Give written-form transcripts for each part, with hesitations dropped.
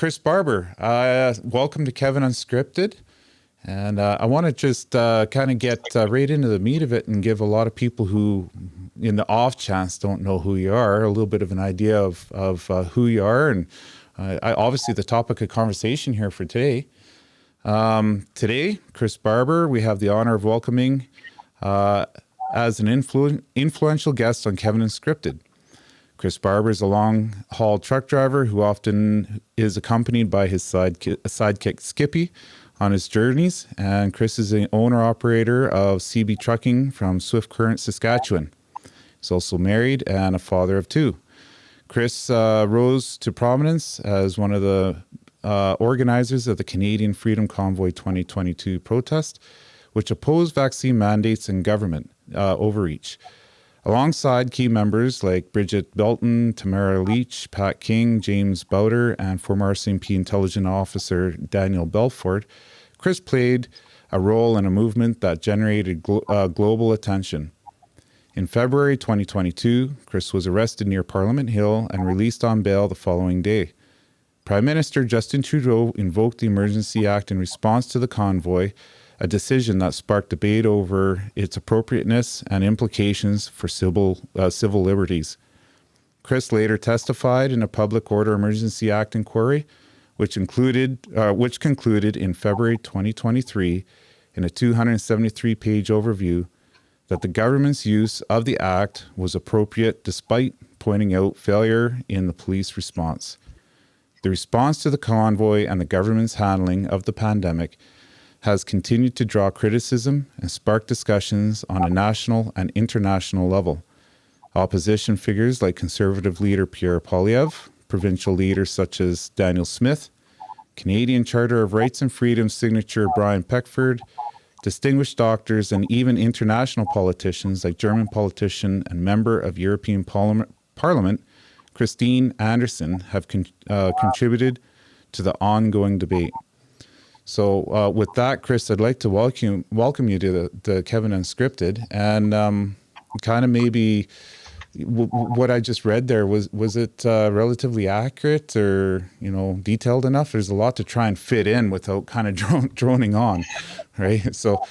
Chris Barber. Welcome to Kevin Unscripted. And I want to just kind of get right into the meat of it and give a lot of people who, in the off chance, don't know who you are, a little bit of an idea of who you are. And obviously the topic of conversation here for today. Today, Chris Barber, we have the honor of welcoming as an influential guest on Kevin Unscripted. Chris Barber is a long-haul truck driver who often is accompanied by his sidekick Skippy on his journeys, and Chris is the owner-operator of CB Trucking from Swift Current, Saskatchewan. He's also married and a father of two. Chris rose to prominence as one of the organizers of the Canadian Freedom Convoy 2022 protest, which opposed vaccine mandates and government overreach. Alongside key members like Brigitte Belton, Tamara Lich, Pat King, James Bauder, and former RCMP intelligence officer Daniel Bulford, Chris played a role in a movement that generated global attention. In February 2022, Chris was arrested near Parliament Hill and released on bail the following day. Prime Minister Justin Trudeau invoked the Emergency Act in response to the convoy, a decision that sparked debate over its appropriateness and implications for civil liberties. Chris later testified in a Public Order Emergency Act inquiry, which concluded in February 2023 in a 273-page overview that the government's use of the act was appropriate despite pointing out failure in the police response. The response to the convoy and the government's handling of the pandemic has continued to draw criticism and spark discussions on a national and international level. Opposition figures like Conservative leader Pierre Poilievre, provincial leaders such as Daniel Smith, Canadian Charter of Rights and Freedoms signature Brian Peckford, distinguished doctors, and even international politicians like German politician and member of European Parliament Christine Anderson have contributed to the ongoing debate. So with that, Chris, I'd like to welcome you to the Kevin Unscripted, and kind of maybe what I just read there, was it relatively accurate or detailed enough? There's a lot to try and fit in without kind of droning on, right? So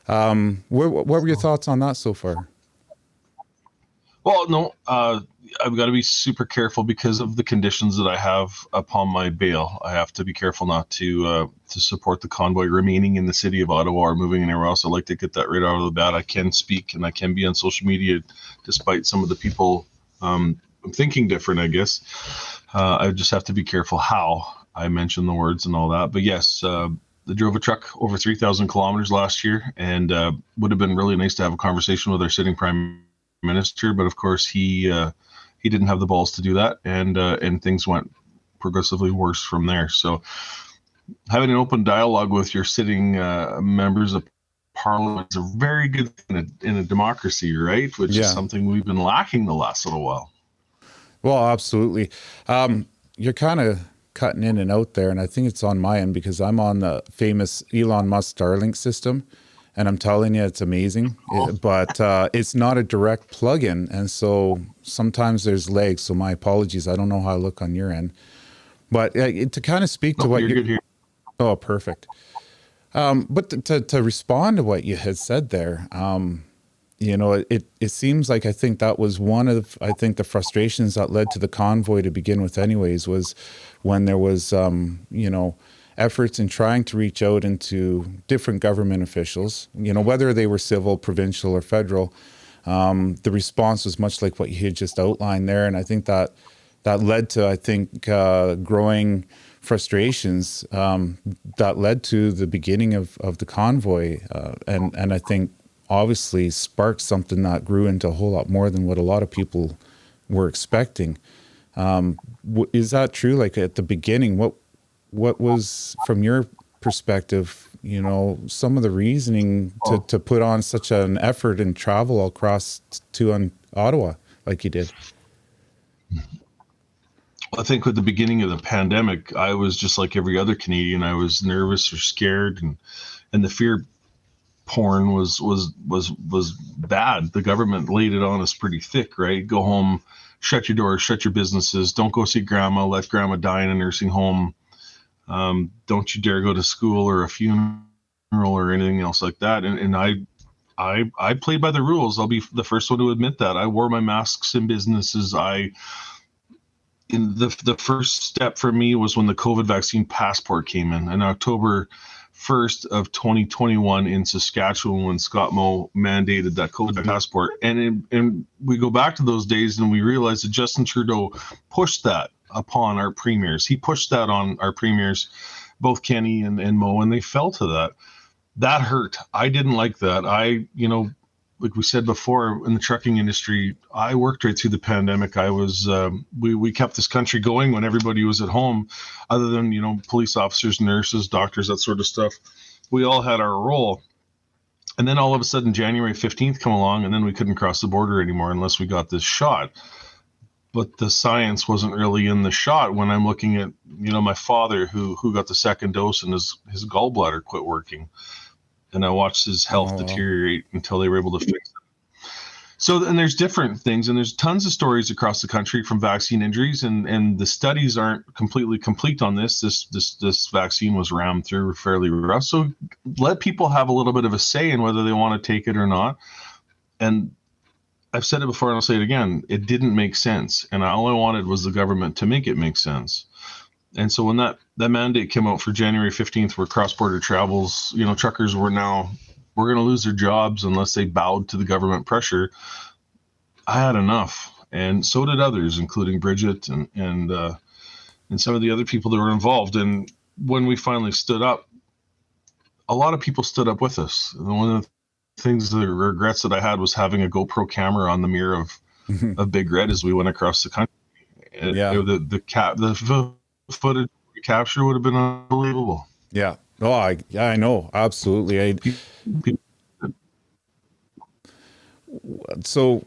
what were your thoughts on that so far? Well, no, I've got to be super careful because of the conditions that I have upon my bail. I have to be careful not to support the convoy remaining in the city of Ottawa or moving anywhere else. I'd like to get that right out of the bat. I can speak and I can be on social media despite some of the people thinking different, I guess. I just have to be careful how I mention the words and all that. But yes, I drove a truck over 3,000 kilometers last year, and would have been really nice to have a conversation with our sitting Prime Minister, but of course he didn't have the balls to do that, and things went progressively worse from there. So having an open dialogue with your sitting members of Parliament is a very good thing in a democracy, right? Which is something we've been lacking the last little while. Well, absolutely. You're kind of cutting in and out there, and I think it's on my end because I'm on the famous Elon Musk Starlink system. And I'm telling you, it's amazing, but it's not a direct plug-in. And so sometimes there's lags. So my apologies. I don't know how I look on your end. But to kind of speak to what you're good here. Oh, perfect. But to respond to what you had said there, it seems like I think that was one of the frustrations that led to the convoy to begin with anyways, was when there was, efforts in trying to reach out into different government officials, whether they were civil, provincial, or federal. The response was much like what you had just outlined there. And I think that led to, growing frustrations that led to the beginning of the convoy. And I think obviously sparked something that grew into a whole lot more than what a lot of people were expecting. Is that true? Like at the beginning, what was, from your perspective, some of the reasoning to put on such an effort and travel across to Ottawa like you did? I think with the beginning of the pandemic, I was just like every other Canadian. I was nervous or scared, and the fear porn was bad. The government laid it on us pretty thick, right? Go home, shut your doors, shut your businesses, don't go see grandma, let grandma die in a nursing home. Don't you dare go to school or a funeral or anything else like that. And I played by the rules. I'll be the first one to admit that. I wore my masks in businesses. The first step for me was when the COVID vaccine passport came in October 1st of 2021 in Saskatchewan, when Scott Moe mandated that COVID passport. And we go back to those days and we realize that Justin Trudeau pushed that upon our premiers. He pushed that on our premiers, both Kenny and Moe, and they fell to that. That hurt. I didn't like that. Like we said before, in the trucking industry, I worked right through the pandemic. I was, we kept this country going when everybody was at home, other than, police officers, nurses, doctors, that sort of stuff. We all had our role. And then all of a sudden, January 15th come along, and then we couldn't cross the border anymore unless we got this shot. But the science wasn't really in the shot when I'm looking at, my father who got the second dose and his gallbladder quit working. And I watched his health deteriorate until they were able to fix it. So, and there's different things, and there's tons of stories across the country from vaccine injuries, and the studies aren't completely complete on this. This vaccine was rammed through fairly rough. So let people have a little bit of a say in whether they want to take it or not. And I've said it before and I'll say it again. It didn't make sense. And all I wanted was the government to make it make sense. And so when that mandate came out for January 15th, where cross-border travels, truckers were going to lose their jobs unless they bowed to the government pressure. I had enough. And so did others, including Brigitte and some of the other people that were involved. And when we finally stood up, a lot of people stood up with us. And one of the things, the regrets that I had, was having a GoPro camera on the mirror of Big Red as we went across the country. Yeah. The footage capture would have been unbelievable. Yeah. Oh, I know. Absolutely. So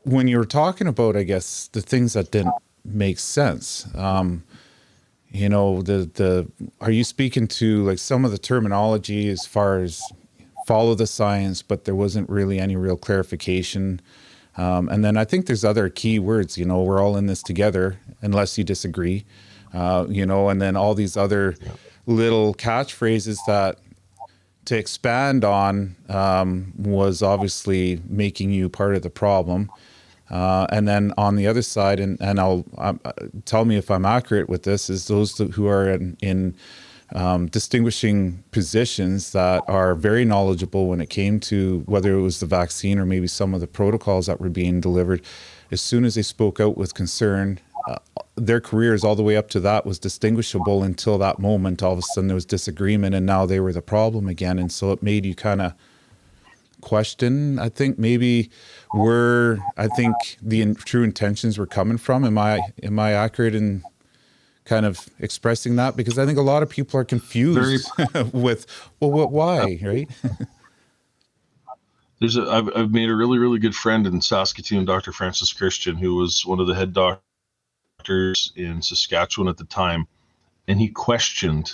when you were talking about, I guess, the things that didn't make sense, are you speaking to like some of the terminology as far as follow the science, but there wasn't really any real clarification? And then I think there's other key words, we're all in this together unless you disagree. And then all these other little catchphrases that to expand on was obviously making you part of the problem. And then on the other side, and I'll tell me if I'm accurate with this, is those who are in distinguishing positions that are very knowledgeable when it came to whether it was the vaccine or maybe some of the protocols that were being delivered. As soon as they spoke out with concern, their careers all the way up to that was distinguishable until that moment. All of a sudden there was disagreement and now they were the problem again. And so it made you kind of question, I think, maybe where the true intentions were coming from. Am I accurate in kind of expressing that? Because I think a lot of people are confused with, why, right? I've made a really, really good friend in Saskatoon, Dr. Francis Christian, who was one of the head doctors in Saskatchewan at the time, and he questioned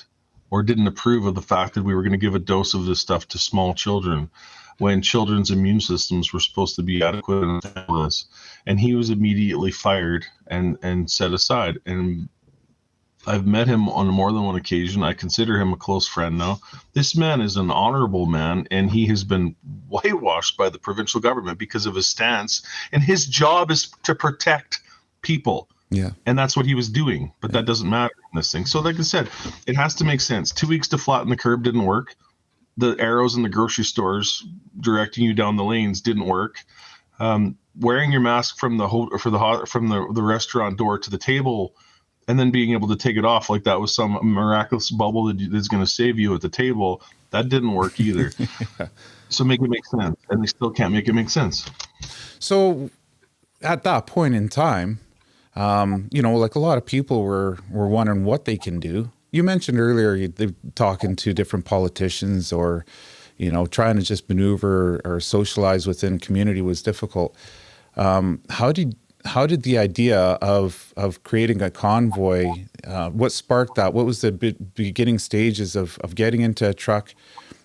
or didn't approve of the fact that we were going to give a dose of this stuff to small children when children's immune systems were supposed to be adequate and this. And he was immediately fired and set aside. And I've met him on more than one occasion. I consider him a close friend now. This man is an honorable man, and he has been whitewashed by the provincial government because of his stance. And his job is to protect people. Yeah. And that's what he was doing. But that doesn't matter in this thing. So like I said, it has to make sense. 2 weeks to flatten the curb didn't work. The arrows in the grocery stores directing you down the lanes didn't work. Wearing your mask from the restaurant door to the table and then being able to take it off like that was some miraculous bubble that's going to save you at the table, that didn't work either. Yeah. So make it make sense. And they still can't make it make sense. So at that point in time, like a lot of people were wondering what they can do. You mentioned earlier they're talking to different politicians or, trying to just maneuver or socialize within community was difficult. How did the idea of creating a convoy, what sparked that? What was the beginning stages of getting into a truck,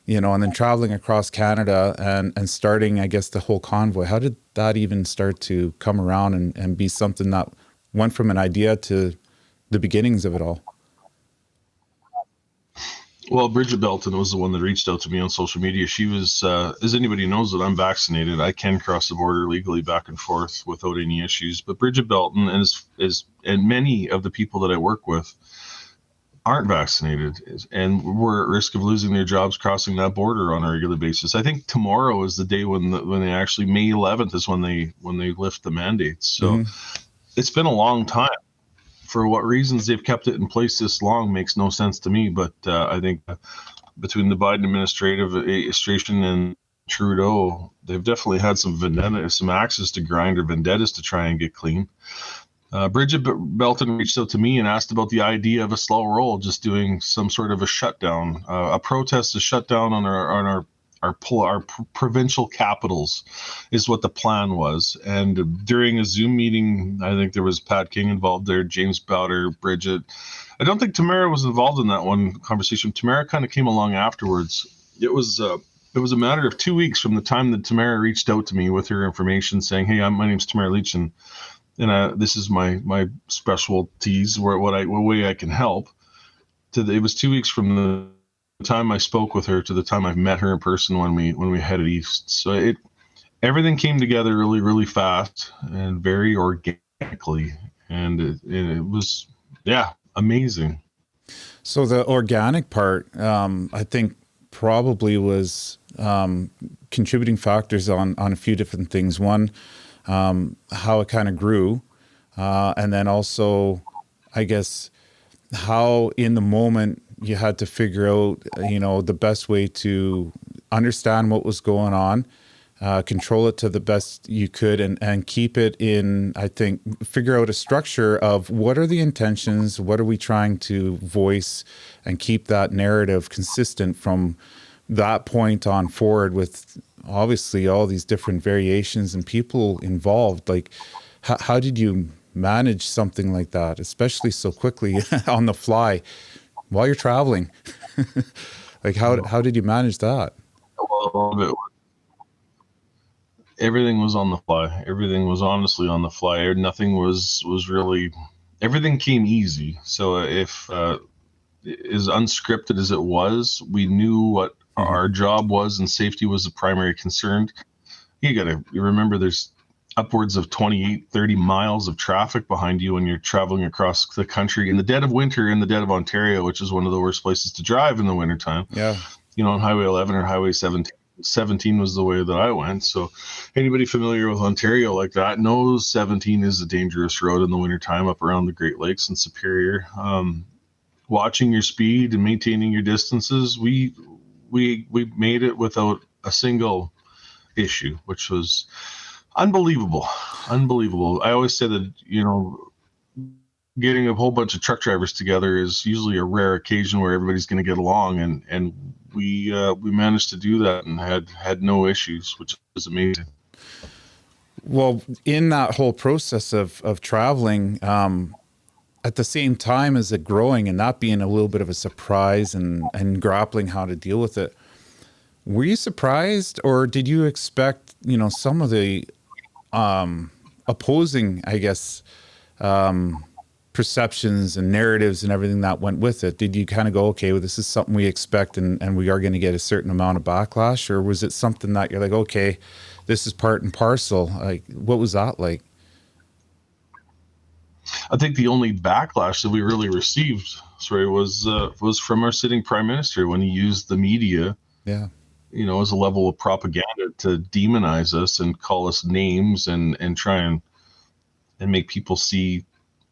and then traveling across Canada and starting, I guess, the whole convoy? How did that even start to come around and be something that went from an idea to the beginnings of it all? Well, Brigitte Belton was the one that reached out to me on social media. She was, as anybody knows that I'm vaccinated, I can cross the border legally back and forth without any issues. But Brigitte Belton and many of the people that I work with aren't vaccinated and we're at risk of losing their jobs crossing that border on a regular basis. I think tomorrow is the day when they actually, May 11th is when they lift the mandates. So it's been a long time. For what reasons they've kept it in place this long makes no sense to me. But I think between the Biden administration and Trudeau, they've definitely had some vendetta, some axes to grind or vendettas to try and get clean. Brigitte Belton reached out to me and asked about the idea of a slow roll, just doing some sort of a shutdown, a protest, a shutdown on our provincial capitals is what the plan was. And during a Zoom meeting, I think there was Pat King involved there, James Bauder, Brigitte. I don't think Tamara was involved in that one conversation. Tamara kind of came along afterwards. It was a matter of 2 weeks from the time that Tamara reached out to me with her information saying, "Hey, my name's Tamara Lich, and this is my specialties, what way I can help." It was 2 weeks from the time I spoke with her to the time I've met her in person when we headed east. So everything came together really, really fast and very organically, and it was amazing. So the organic part, I think, probably was contributing factors on a few different things. One, how it kind of grew, and then also, I guess, how in the moment you had to figure out, the best way to understand what was going on, control it to the best you could, and keep it in, I think, figure out a structure of what are the intentions, what are we trying to voice, and keep that narrative consistent from that point on forward, with obviously all these different variations and people involved. Like, how did you manage something like that, especially so quickly on the fly while you're traveling? Like, how did you manage that? Well, everything was on the fly. Everything was honestly on the fly. Nothing was really, everything came easy. So if as unscripted as it was, we knew what our job was, and safety was the primary concern. You remember there's upwards of 28, 30 miles of traffic behind you when you're traveling across the country in the dead of winter, in the dead of Ontario, which is one of the worst places to drive in the wintertime. Yeah. On Highway 11 or Highway 17 was the way that I went. So anybody familiar with Ontario like that knows 17 is a dangerous road in the wintertime up around the Great Lakes and Superior. Watching your speed and maintaining your distances, we made it without a single issue, which was unbelievable. I always say that, getting a whole bunch of truck drivers together is usually a rare occasion where everybody's going to get along, and we managed to do that and had no issues, which was amazing. Well, in that whole process of traveling, at the same time as it growing and that being a little bit of a surprise and grappling how to deal with it, were you surprised, or did you expect, some of the opposing, I guess, perceptions and narratives and everything that went with it? Did you kind of go, okay, well, this is something we expect and we are going to get a certain amount of backlash? Or was it something that you're like, okay, this is part and parcel? Like, what was that like? I think the only backlash that we really received, was from our sitting Prime Minister when he used the media, as a level of propaganda to demonize us and call us names and try and make people see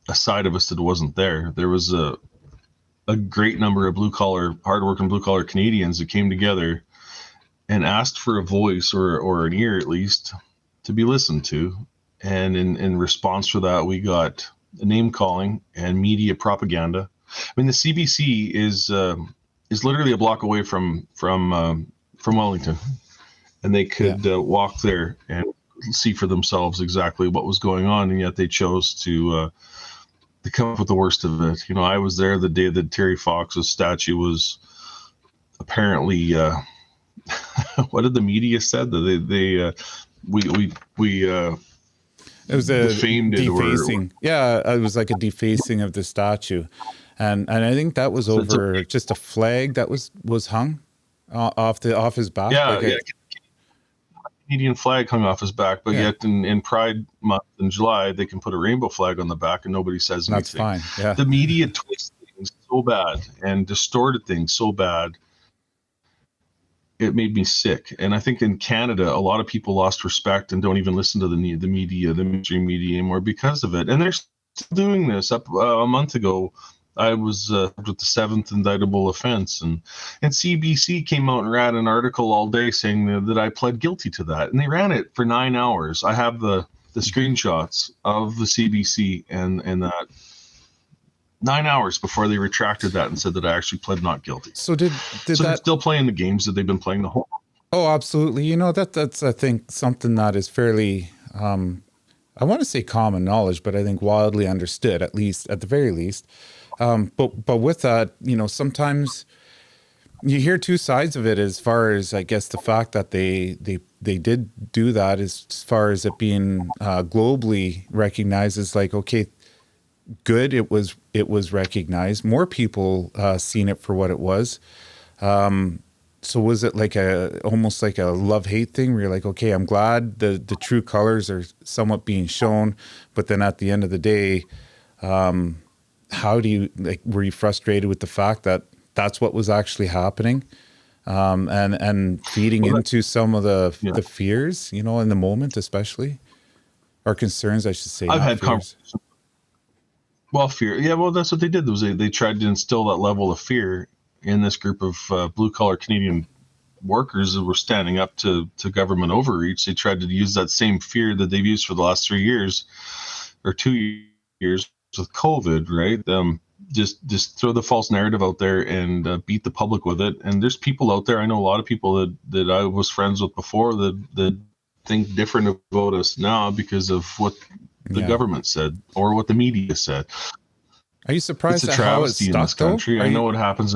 a side of us that wasn't there. There was a great number of hardworking blue collar Canadians that came together and asked for a voice or an ear, at least, to be listened to. And in response to that, we got name calling and media propaganda. I mean, the CBC is literally a block away from Wellington, and they could walk there and see for themselves exactly what was going on, and yet they chose to come up with the worst of it. I was there the day that Terry Fox's statue was apparently. What did the media said? That it was a defamed defacing. It was like a defacing of the statue. And I think that was over just a flag that was hung off his back. Yeah. Canadian flag hung off his back, but yet in Pride Month in July, they can put a rainbow flag on the back and nobody says anything. That's fine. Yeah. The media twisted things so bad and distorted things so bad, it made me sick. And I think in Canada, a lot of people lost respect and don't even listen to the media, the mainstream media anymore because of it. And they're still doing this. Up a month ago, I was with the 7th indictable offense, and CBC came out and ran an article all day saying that I pled guilty to that, and they ran it for 9 hours. I have the screenshots of the CBC and that 9 hours before they retracted that and said that I actually pled not guilty. So did so they're still playing the games that they've been playing the whole. Oh, absolutely. You know, that's I think something that is fairly I want to say common knowledge, but I think wildly understood, at the very least. But with that, you know, sometimes you hear two sides of it, as far as, I guess, the fact that they did do that, as far as it being globally recognized as like, okay, good, it was recognized. More people seen it for what it was. So was it like almost like a love-hate thing where you're like, okay, I'm glad the true colors are somewhat being shown, but then at the end of the day, how do you, like, were you frustrated with the fact that that's what was actually happening, and feeding into some of the fears, you know, in the moment, especially, or concerns, I should say. I've had conversations. Well, fear. Yeah, well, that's what they did. They tried to instill that level of fear in this group of blue-collar Canadian workers that were standing up to government overreach. They tried to use that same fear that they've used for the last 3 years or 2 years with COVID, right? Just throw the false narrative out there and beat the public with it. And there's people out there, I know a lot of people that I was friends with before that think different about us now because of what the government said or what the media said. Are you surprised at how it's stuck in this country? I know what happens.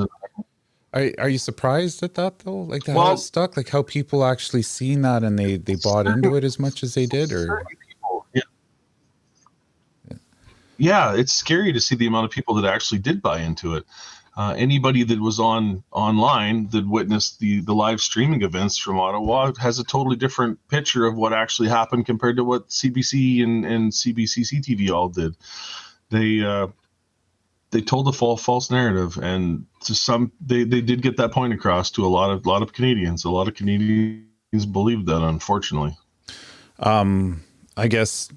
Are you surprised at that though? Like how it's stuck? Like how people actually seen that and they bought into it as much as they did, or? Yeah, it's scary to see the amount of people that actually did buy into it. Anybody that was online that witnessed the live streaming events from Ottawa has a totally different picture of what actually happened compared to what CBC and CBC-CTV all did. They told a false narrative, and to some, they did get that point across to a lot of Canadians. A lot of Canadians believed that, unfortunately. I guess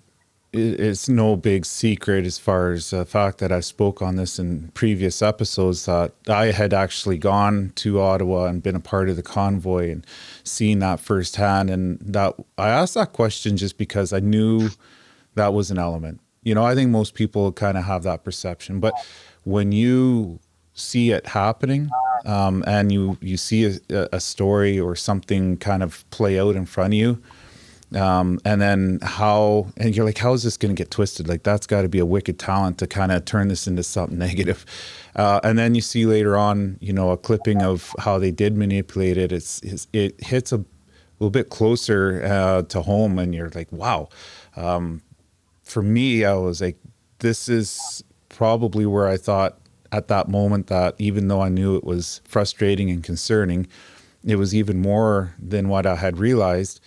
it's no big secret, as far as the fact that I spoke on this in previous episodes, that I had actually gone to Ottawa and been a part of the convoy and seen that firsthand. And that I asked that question just because I knew that was an element. You know, I think most people kind of have that perception, but when you see it happening, and you see a story or something kind of play out in front of you, and then and you're like, how is this going to get twisted? Like, that's got to be a wicked talent to kind of turn this into something negative. And then you see later on, you know, a clipping of how they did manipulate it. It hits a little bit closer to home, and you're like, wow. For me, I was like, this is probably where I thought at that moment that even though I knew it was frustrating and concerning, it was even more than what I had realized.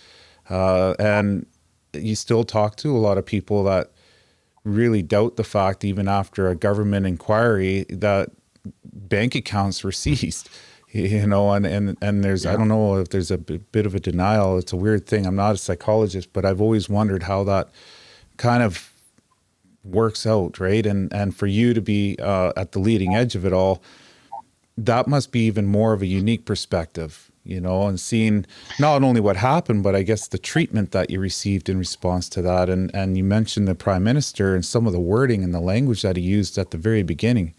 And you still talk to a lot of people that really doubt the fact, even after a government inquiry, that bank accounts were seized, you know, and there's, I don't know if there's a bit of a denial. It's a weird thing. I'm not a psychologist, but I've always wondered how that kind of works out, right? And for you to be at the leading edge of it all, that must be even more of a unique perspective, you know, and seeing not only what happened, but I guess the treatment that you received in response to that. And you mentioned the Prime Minister and some of the wording and the language that he used at the very beginning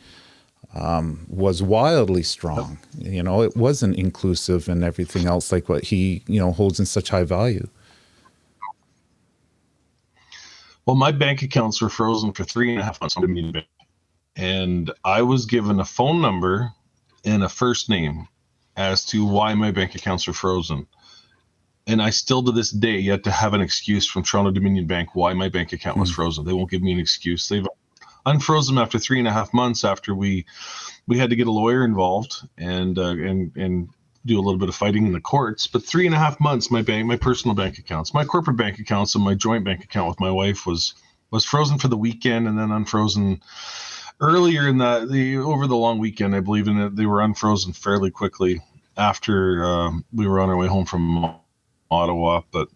was wildly strong. You know, it wasn't inclusive and everything else like what he, you know, holds in such high value. Well, my bank accounts were frozen for 3.5 months on Dominion Bank, and I was given a phone number and a first name as to why my bank accounts were frozen. And I still to this day yet to have an excuse from Toronto Dominion Bank why my bank account was frozen. They won't give me an excuse. unfroze them after 3.5 months after we had to get a lawyer involved and do a little bit of fighting in the courts. But 3.5 months, my personal bank accounts, my corporate bank accounts, and my joint bank account with my wife was frozen for the weekend and then unfrozen earlier in over the long weekend, I believe. And they were unfrozen fairly quickly after we were on our way home from Ottawa. But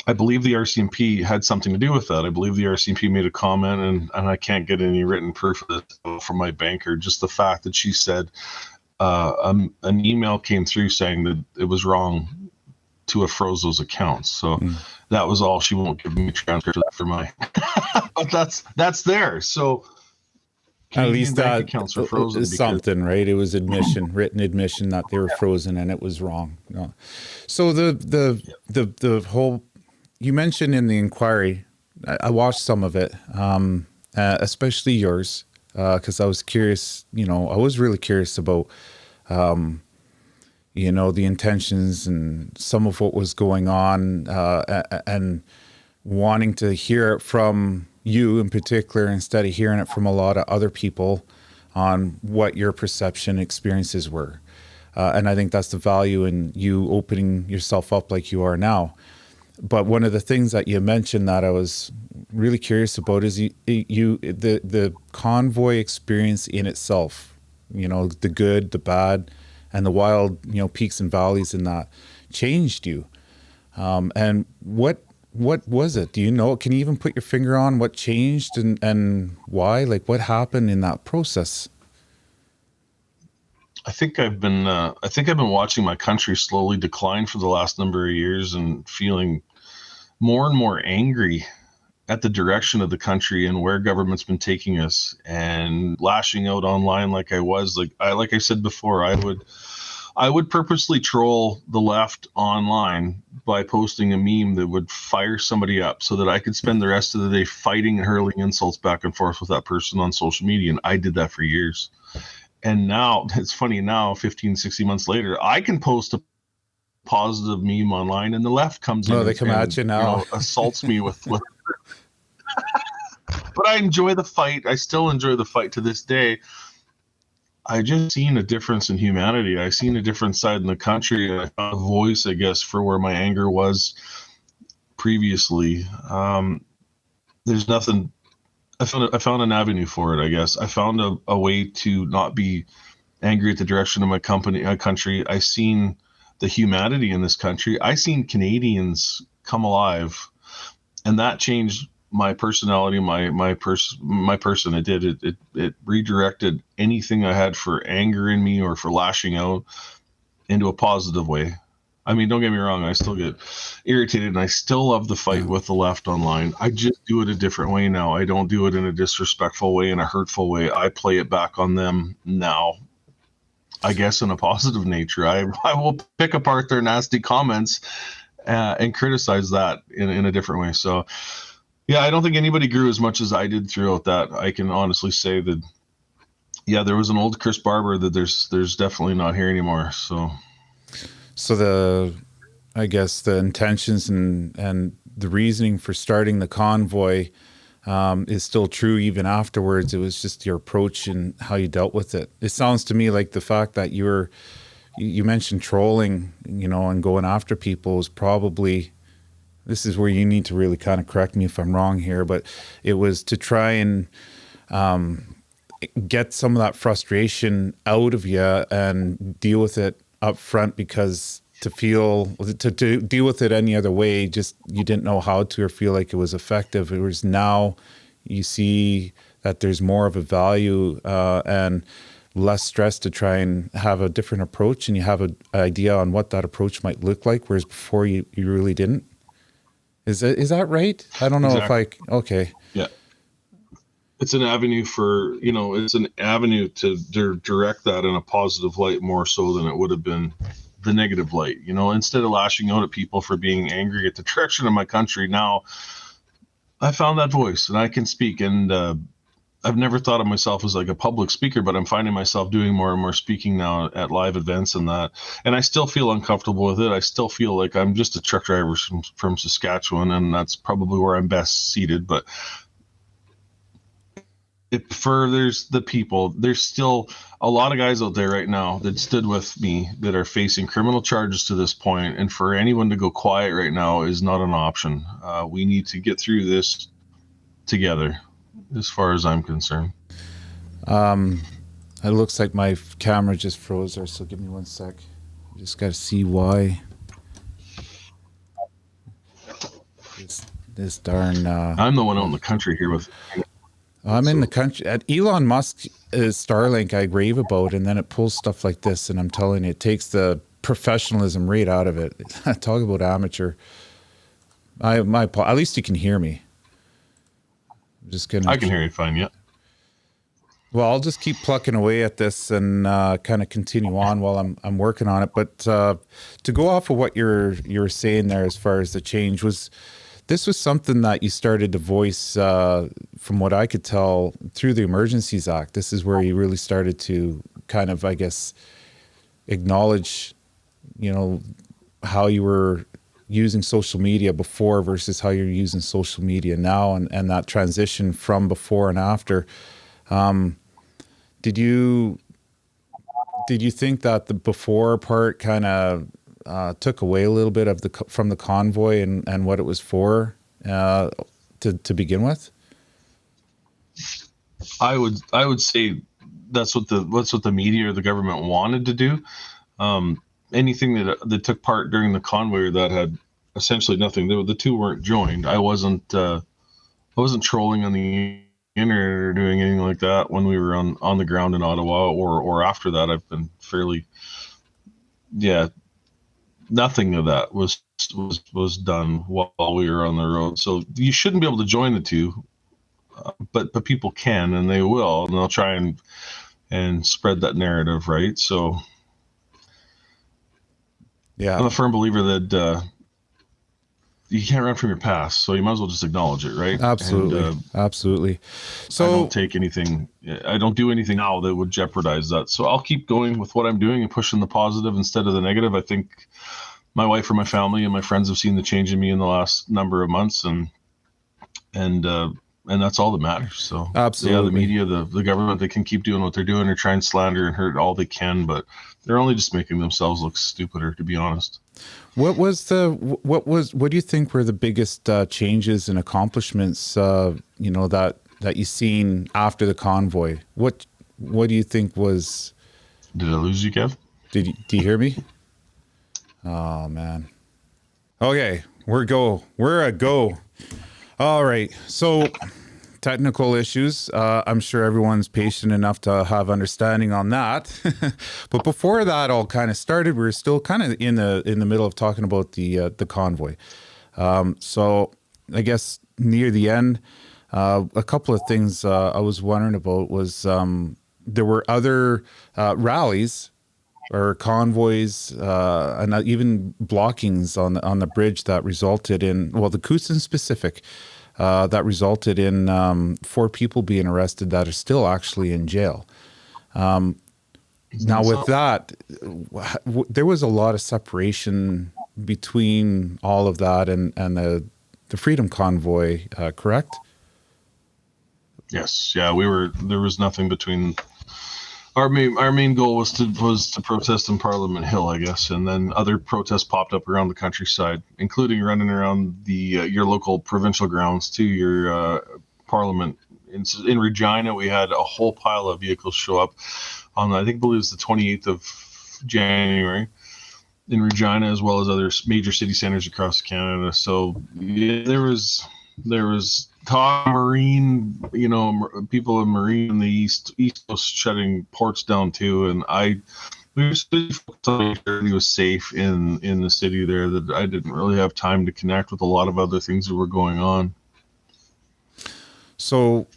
I believe the RCMP had something to do with that. I believe the RCMP made a comment, and I can't get any written proof of it from my banker. Just the fact that she said an email came through saying that it was wrong to have froze those accounts. So that was all. She won't give me a transcript of that for my. But that's there. So at least bank that accounts are frozen is something, right? It was written admission that they were frozen and it was wrong. No. So the whole. You mentioned in the inquiry, I watched some of it, especially yours, because I was curious, I was really curious about, the intentions and some of what was going on, and wanting to hear it from you in particular, instead of hearing it from a lot of other people on what your perception experiences were. And I think that's the value in you opening yourself up like you are now. But one of the things that you mentioned that I was really curious about is the convoy experience in itself, the good, the bad, and the wild, peaks and valleys in that changed you. And what was it? Do you know? Can you even put your finger on what changed and why? Like what happened in that process? I think I've been watching my country slowly decline for the last number of years and feeling more and more angry at the direction of the country and where government's been taking us, and lashing out online like I said before, I would purposely troll the left online by posting a meme that would fire somebody up so that I could spend the rest of the day fighting and hurling insults back and forth with that person on social media. And I did that for years. And now, it's funny, now 15, 60 months later, I can post a positive meme online and the left comes in they come at you now. Assaults me with but I enjoy the fight. I still enjoy the fight to this day. I just seen a difference in humanity. I seen a different side in the country. I found a voice, I guess, for where my anger was previously. There's nothing. I found an avenue for it, I guess. I found a way to not be angry at the direction of my country. I seen the humanity in this country. I seen Canadians come alive, and that changed my personality, my person. It did. It redirected anything I had for anger in me or for lashing out into a positive way. I mean, don't get me wrong, I still get irritated and I still love the fight with the left online. I just do it a different way now. I don't do it in a disrespectful way, in a hurtful way. I play it back on them now, I guess, in a positive nature. I will pick apart their nasty comments and criticize that in a different way. So, yeah, I don't think anybody grew as much as I did throughout that. I can honestly say that, yeah, there was an old Chris Barber that there's definitely not here anymore. So I guess the intentions and the reasoning for starting the convoy is still true even afterwards. It was just your approach and how you dealt with it. It sounds to me like the fact that you mentioned trolling, and going after people is probably, this is where you need to really kind of correct me if I'm wrong here, but it was to try and get some of that frustration out of you and deal with it up front, because to deal with it any other way, just you didn't know how to or feel like it was effective. It was now you see that there's more of a value and less stress to try and have a different approach, and you have an idea on what that approach might look like, whereas before you really didn't. Is that right? I don't know exactly. Okay. Yeah. It's an avenue for, it's an avenue to direct that in a positive light more so than it would have been the negative light. Instead of lashing out at people for being angry at the direction of my country, now I found that voice and I can speak. And I've never thought of myself as like a public speaker, but I'm finding myself doing more and more speaking now at live events and that. And I still feel uncomfortable with it. I still feel like I'm just a truck driver from Saskatchewan, and that's probably where I'm best seated. But it furthers the people. There's still a lot of guys out there right now that stood with me that are facing criminal charges to this point, and for anyone to go quiet right now is not an option. We need to get through this together, as far as I'm concerned. It looks like my camera just froze there, so give me 1 sec. Just got to see why. This darn... I'm the one out in the country here with... I'm in the country. At Elon Musk is Starlink I rave about, and then it pulls stuff like this, and I'm telling you, it takes the professionalism right out of it. Talk about amateur. At least you can hear me. I can hear you fine, yeah. Well, I'll just keep plucking away at this and kind of continue on while I'm working on it. But to go off of what you're saying there, as far as the change this was something that you started to voice, from what I could tell, through the Emergencies Act. This is where you really started to kind of, I guess, acknowledge, how you were using social media before versus how you're using social media now, and that transition from before and after. Did you think that the before part kind of took away a little bit of from the convoy and what it was for to begin with? I would say that's what the media or the government wanted to do. Anything that took part during the convoy that had essentially nothing. The two weren't joined. I wasn't trolling on the internet or doing anything like that when we were on the ground in Ottawa or after that. I've been fairly, nothing of that was done while we were on the road. So you shouldn't be able to join the two, but people can, and they will, and they'll try and spread that narrative, right? So yeah, I'm a firm believer that you can't run from your past, so you might as well just acknowledge it, right? Absolutely. Absolutely. So I don't do anything now that would jeopardize that. So I'll keep going with what I'm doing and pushing the positive instead of the negative. I think my wife or my family and my friends have seen the change in me in the last number of months, and that's all that matters. So absolutely, the media, the government, they can keep doing what they're doing or try and slander and hurt all they can, but they're only just making themselves look stupider, to be honest. What do you think were the biggest changes and accomplishments that you seen after the convoy? What do you think was? Did I lose you, Kev? Do you hear me? Oh man. Okay, we're a go. All right. So technical issues. I'm sure everyone's patient enough to have understanding on that. But before that all kind of started, we were still kind of in the middle of talking about the convoy. So I guess near the end, a couple of things I was wondering about was there were other rallies or convoys and even blockings on the bridge that resulted in, well, the Coutson specific, that resulted in 4 people being arrested that are still actually in jail. Now with that, there was a lot of separation between all of that and the Freedom Convoy, correct? Yes. Yeah, there was nothing between. Our main goal was to protest in Parliament Hill, I guess, and then other protests popped up around the countryside, including running around your local provincial grounds to your Parliament. In Regina, we had a whole pile of vehicles show up on, I believe it was the 28th of January in Regina, as well as other major city centers across Canada. So yeah, there was talk Marine, people in Marine in the East Coast shutting ports down too, and we were really focused on making sure he was safe in the city there. That I didn't really have time to connect with a lot of other things that were going on. So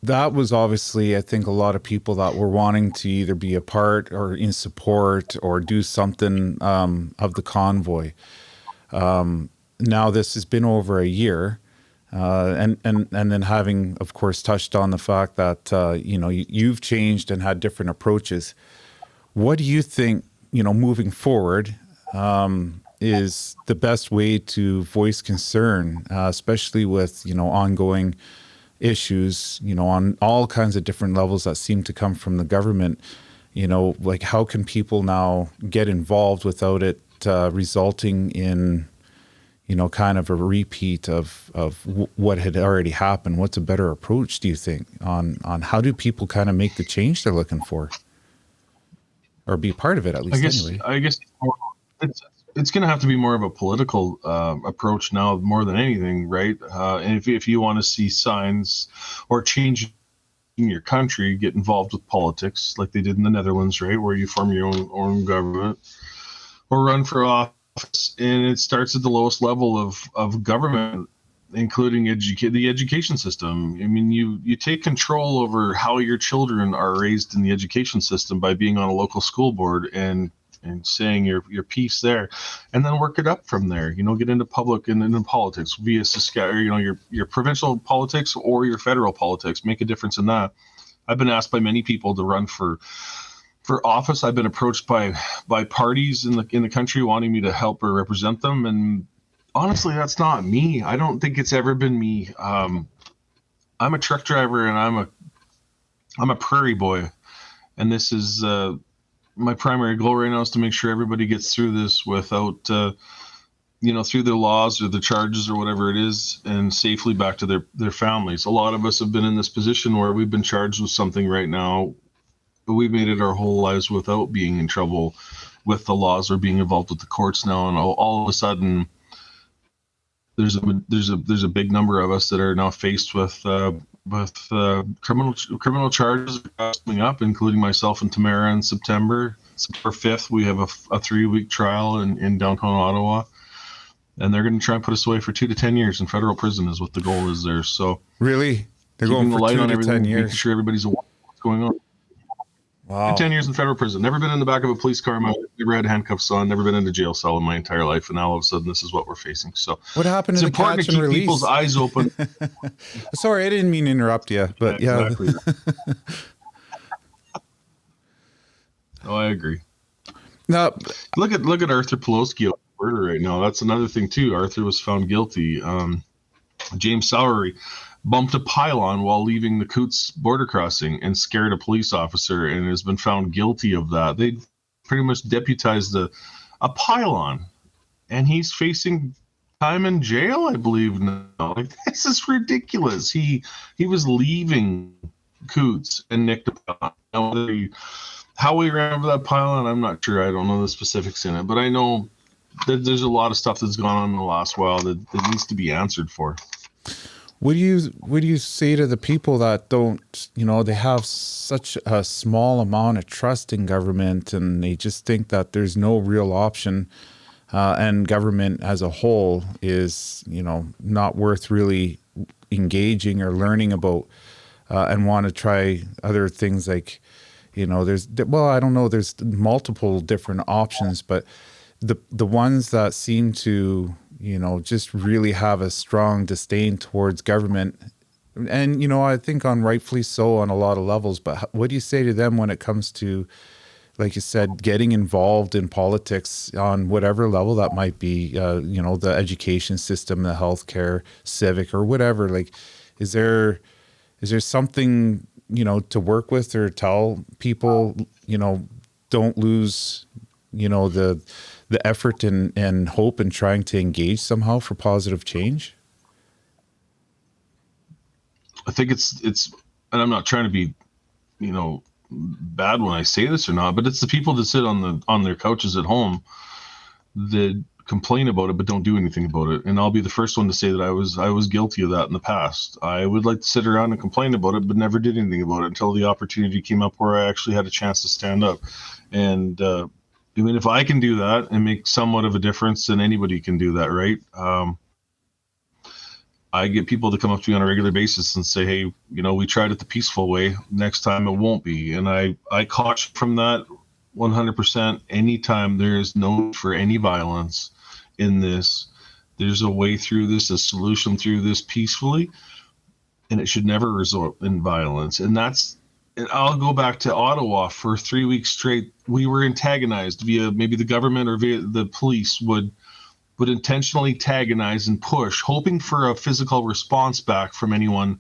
that was obviously, I think, a lot of people that were wanting to either be a part or in support or do something of the convoy. Now this has been over a year. And then having, of course, touched on the fact that, you've changed and had different approaches. What do you think, moving forward, is the best way to voice concern, especially with, ongoing, issues, on all kinds of different levels that seem to come from the government, like how can people now get involved without it resulting in, kind of a repeat of what had already happened? What's a better approach, do you think, on how do people kind of make the change they're looking for? Or be part of it, at least, anyway. I guess it's going to have to be more of a political approach now, more than anything, right? And if you want to see signs or change in your country, get involved with politics, like they did in the Netherlands, right, where you form your own government or run for office, and it starts at the lowest level of government, including the education system. I mean, you take control over how your children are raised in the education system by being on a local school board and saying your piece there, and then work it up from there. Get into public and into politics via Saskatchewan, your provincial politics or your federal politics. Make a difference in that. I've been asked by many people to run for office. I've been approached by parties in the country wanting me to help or represent them, and honestly, that's not me. I don't think it's ever been me. I'm a truck driver, and I'm a prairie boy, and this is my primary goal right now is to make sure everybody gets through this without, through the laws or the charges or whatever it is, and safely back to their families. A lot of us have been in this position where we've been charged with something right now, but we've made it our whole lives without being in trouble with the laws or being involved with the courts now, and all of a sudden, there's a big number of us that are now faced with criminal charges coming up, including myself and Tamara in September 5th. We have a 3-week trial in downtown Ottawa, and they're going to try and put us away for 2 to 10 years in federal prison is what the goal is there. So really, they're going for 2 to 10 years, making sure everybody's aware of what's going on. Wow. 10 years in federal prison. Never been in the back of a police car. Never had handcuffs on. Never been in a jail cell in my entire life. And now all of a sudden, this is what we're facing. So what happened to the catch and release? It's important to keep people's eyes open. Sorry, I didn't mean to interrupt you, but yeah. Exactly. Oh, I agree. Now, look at Arthur Pelosi murder right now. That's another thing too. Arthur was found guilty. James Sowery bumped a pylon while leaving the Coots border crossing and scared a police officer and has been found guilty of that. They pretty much deputized a pylon, and he's facing time in jail, I believe now. Like, this is ridiculous. He was leaving Coots and nicked a pylon. How he ran over that pylon, I'm not sure. I don't know the specifics in it, but I know that there's a lot of stuff that's gone on in the last while that needs to be answered for. What do you say to the people that don't, they have such a small amount of trust in government, and they just think that there's no real option, and government as a whole is, not worth really engaging or learning about, and want to try other things like, there's multiple different options, but the ones that seem to, just really have a strong disdain towards government. And, I think rightfully so on a lot of levels, but what do you say to them when it comes to, like you said, getting involved in politics on whatever level that might be, the education system, the healthcare, civic, or whatever? Like, is there something, to work with or tell people, don't lose, the effort and hope in trying to engage somehow for positive change? I think it's, and I'm not trying to be, bad when I say this or not, but it's the people that sit on their couches at home that complain about it but don't do anything about it. And I'll be the first one to say that I was guilty of that in the past. I would like to sit around and complain about it, but never did anything about it until the opportunity came up where I actually had a chance to stand up. And I mean, if I can do that and make somewhat of a difference, then anybody can do that, right? I get people to come up to me on a regular basis and say, hey, we tried it the peaceful way. Next time it won't be. And I caution from that 100%. Anytime there is no need for any violence in this, there's a way through this, a solution through this peacefully, and it should never result in violence. And I'll go back to Ottawa for 3 weeks straight. We were antagonized via maybe the government or via the police would intentionally antagonize and push, hoping for a physical response back from anyone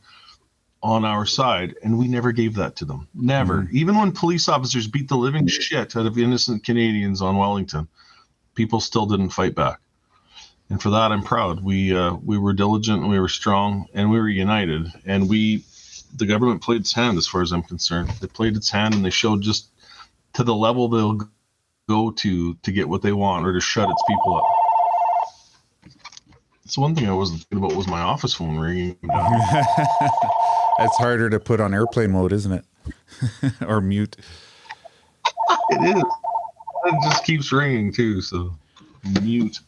on our side, and we never gave that to them. Never. Even when police officers beat the living shit out of innocent Canadians on Wellington, people still didn't fight back. And for that, I'm proud. We were diligent, and we were strong, and we were united. And the government played its hand, as far as I'm concerned. They played its hand, and they showed just to the level they'll go to get what they want, or to shut its people up. That's one thing I wasn't thinking about, was my office phone ringing. It's harder to put on airplane mode, isn't it? Or mute. It is. It just keeps ringing too, so mute.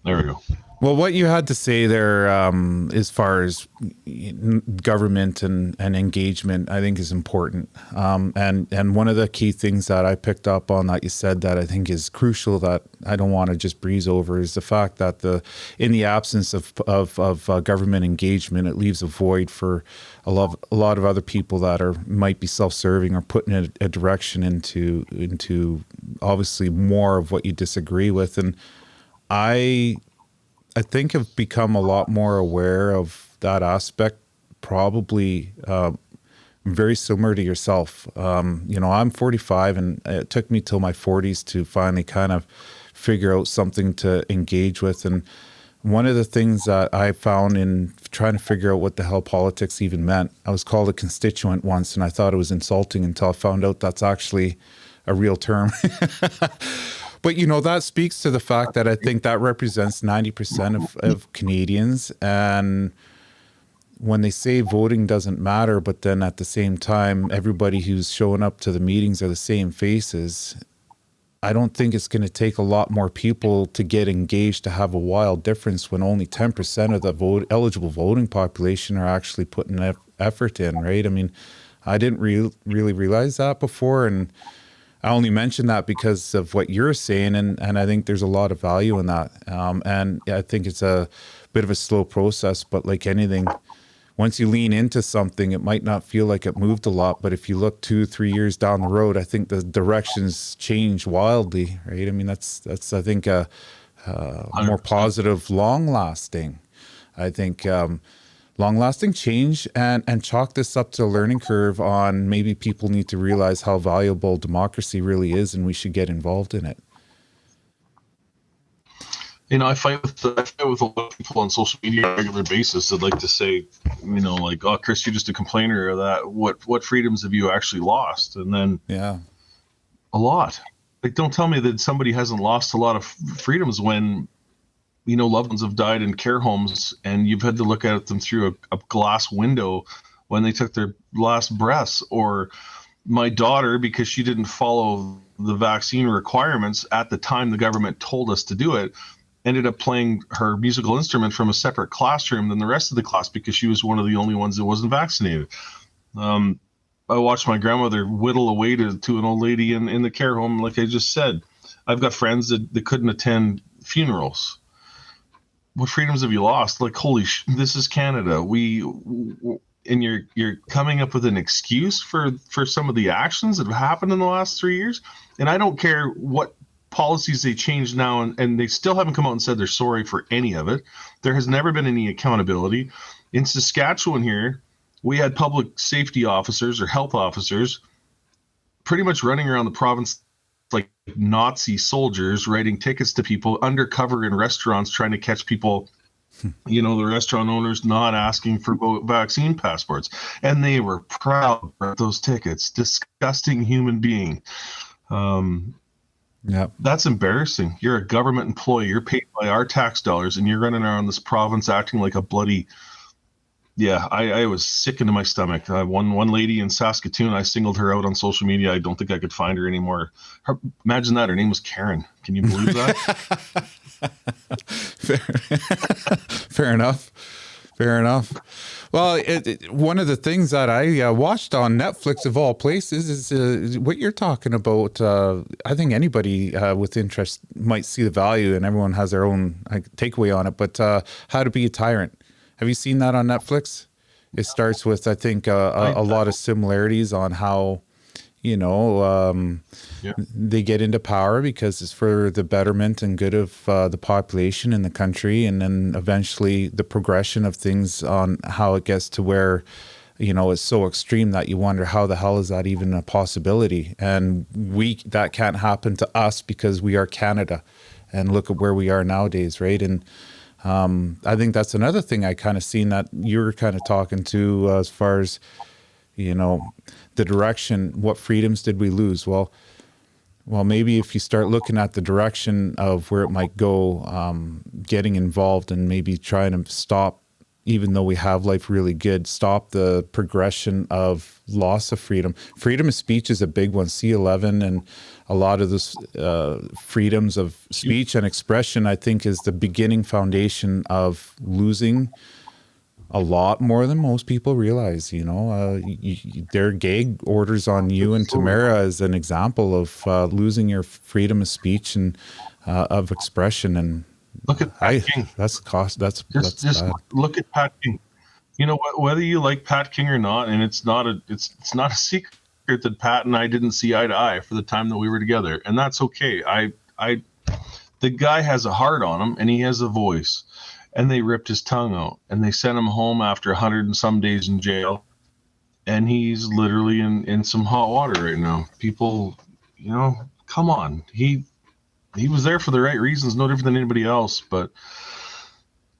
There we go. Well, what you had to say there, as far as government and engagement, I think is important. And one of the key things that I picked up on that you said that I think is crucial, that I don't want to just breeze over, is the fact that in the absence of government engagement, it leaves a void for a lot of other people that might be self-serving or putting a direction into obviously more of what you disagree with. And I think I've become a lot more aware of that aspect, probably very similar to yourself. I'm 45, and it took me till my 40s to finally kind of figure out something to engage with. And one of the things that I found in trying to figure out what the hell politics even meant, I was called a constituent once, and I thought it was insulting until I found out that's actually a real term. But, that speaks to the fact that I think that represents 90% of Canadians. And when they say voting doesn't matter, but then at the same time, everybody who's showing up to the meetings are the same faces, I don't think it's going to take a lot more people to get engaged to have a wild difference when only 10% of the eligible voting population are actually putting effort in, right? I mean, I didn't really realize that before, and I only mention that because of what you're saying, and I think there's a lot of value in that. And I think it's a bit of a slow process, but like anything, once you lean into something, it might not feel like it moved a lot, but if you look 2-3 years down the road, I think the directions change wildly, right? I mean, that's I think a more positive, long-lasting, I think, long-lasting change, and chalk this up to a learning curve on maybe people need to realize how valuable democracy really is, and we should get involved in it. I fight with a lot of people on social media on a regular basis that like to say, like, "Oh, Chris, you're just a complainer," or that. What freedoms have you actually lost? And then, a lot. Like, don't tell me that somebody hasn't lost a lot of freedoms when loved ones have died in care homes, and you've had to look at them through a glass window when they took their last breaths. Or my daughter, because she didn't follow the vaccine requirements at the time the government told us to do it, ended up playing her musical instrument from a separate classroom than the rest of the class because she was one of the only ones that wasn't vaccinated. I watched my grandmother whittle away to an old lady in the care home, like I just said. I've got friends that couldn't attend funerals. What freedoms have you lost? Like, this is Canada. And you're coming up with an excuse for some of the actions that have happened in the last 3 years. And I don't care what policies they change now, and they still haven't come out and said they're sorry for any of it. There has never been any accountability. In Saskatchewan here, we had public safety officers or health officers pretty much running around the province like Nazi soldiers, writing tickets to people undercover in restaurants, trying to catch people, the restaurant owners not asking for vaccine passports. And they were proud of those tickets. Disgusting human being. That's embarrassing. You're a government employee. You're paid by our tax dollars, and you're running around this province acting like a bloody... Yeah, I was sick into my stomach. One lady in Saskatoon, I singled her out on social media. I don't think I could find her anymore. Imagine that. Her name was Karen. Can you believe that? Fair enough. Well, one of the things that I watched on Netflix, of all places, is what you're talking about. I think anybody with interest might see the value, and everyone has their own takeaway on it. But How to Be a Tyrant. Have you seen that on Netflix? It starts with, I think, a lot of similarities on how, they get into power because it's for the betterment and good of the population in the country. And then eventually the progression of things on how it gets to where, it's so extreme that you wonder how the hell is that even a possibility? And that can't happen to us because we are Canada, and look at where we are nowadays. Right. And I think that's another thing I kind of seen that you're kind of talking to as far as, the direction, what freedoms did we lose? Well, maybe if you start looking at the direction of where it might go, getting involved and maybe trying to stop, even though we have life really good, stop the progression of loss of freedom. Freedom of speech is a big one. C11 and a lot of this freedoms of speech and expression, I think, is the beginning foundation of losing a lot more than most people realize. There are gag orders on you and Tamara as an example of losing your freedom of speech and of expression. And look at Pat King. That's cost. That's just look at Pat King. Whether you like Pat King or not, and it's not a secret that Pat and I didn't see eye to eye for the time that we were together, and that's okay. The guy has a heart on him, and he has a voice. And they ripped his tongue out, and they sent him home after 100 and some days in jail. And he's literally in some hot water right now. People, come on. He was there for the right reasons, no different than anybody else, but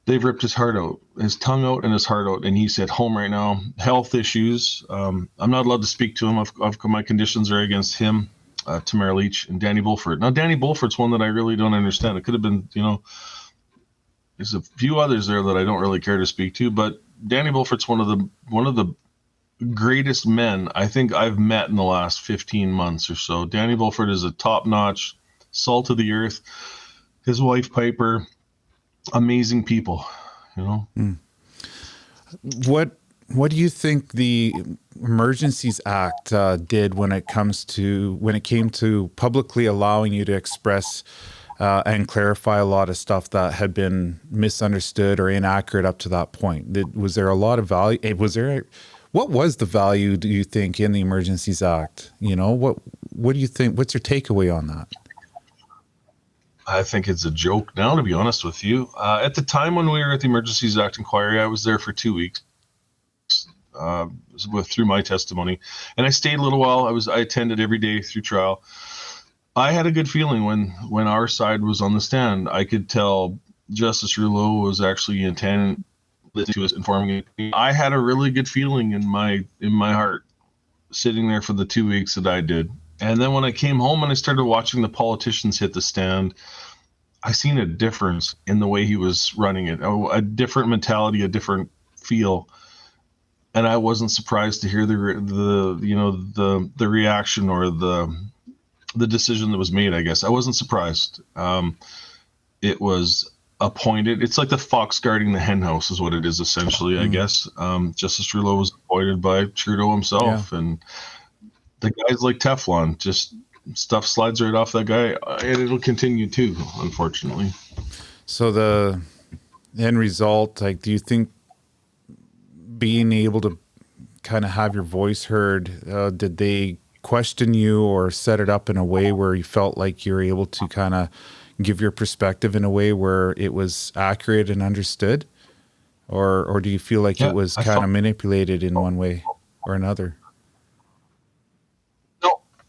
they've ripped his heart out, his tongue out and his heart out. And he's at home right now. Health issues. I'm not allowed to speak to him. My conditions are against him, Tamara Lich, and Danny Bulford. Now, Danny Bulford's one that I really don't understand. It could have been, there's a few others there that I don't really care to speak to, but Danny Bulford's one of the greatest men I think I've met in the last 15 months or so. Danny Bulford is a top-notch, salt of the earth. His wife Piper, amazing people. What do you think the Emergencies Act did when it came to publicly allowing you to express and clarify a lot of stuff that had been misunderstood or inaccurate up to that point? Was there a lot of value? What was the value, do you think, in the Emergencies Act? What do you think? What's your takeaway on that? I think it's a joke now, to be honest with you. At the time when we were at the Emergencies Act inquiry, I was there for 2 weeks through my testimony, and I stayed a little while. I attended every day through trial. I had a good feeling when our side was on the stand. I could tell Justice Trudeau was actually intending to us, informing me. I had a really good feeling in my heart sitting there for the 2 weeks that I did. And then when I came home and I started watching the politicians hit the stand, I seen a difference in the way he was running it, a different mentality, a different feel. And I wasn't surprised to hear the reaction or the decision that was made. I guess I wasn't surprised. It was appointed. It's like the fox guarding the hen house is what it is essentially. I guess Justice Trudeau was appointed by Trudeau himself, and the guy's like Teflon. Just stuff slides right off that guy, and it'll continue too, unfortunately. So the end result, do you think being able to kind of have your voice heard, did they question you or set it up in a way where you felt like you were able to kind of give your perspective in a way where it was accurate and understood? Or do you feel like it was kind of manipulated in one way or another?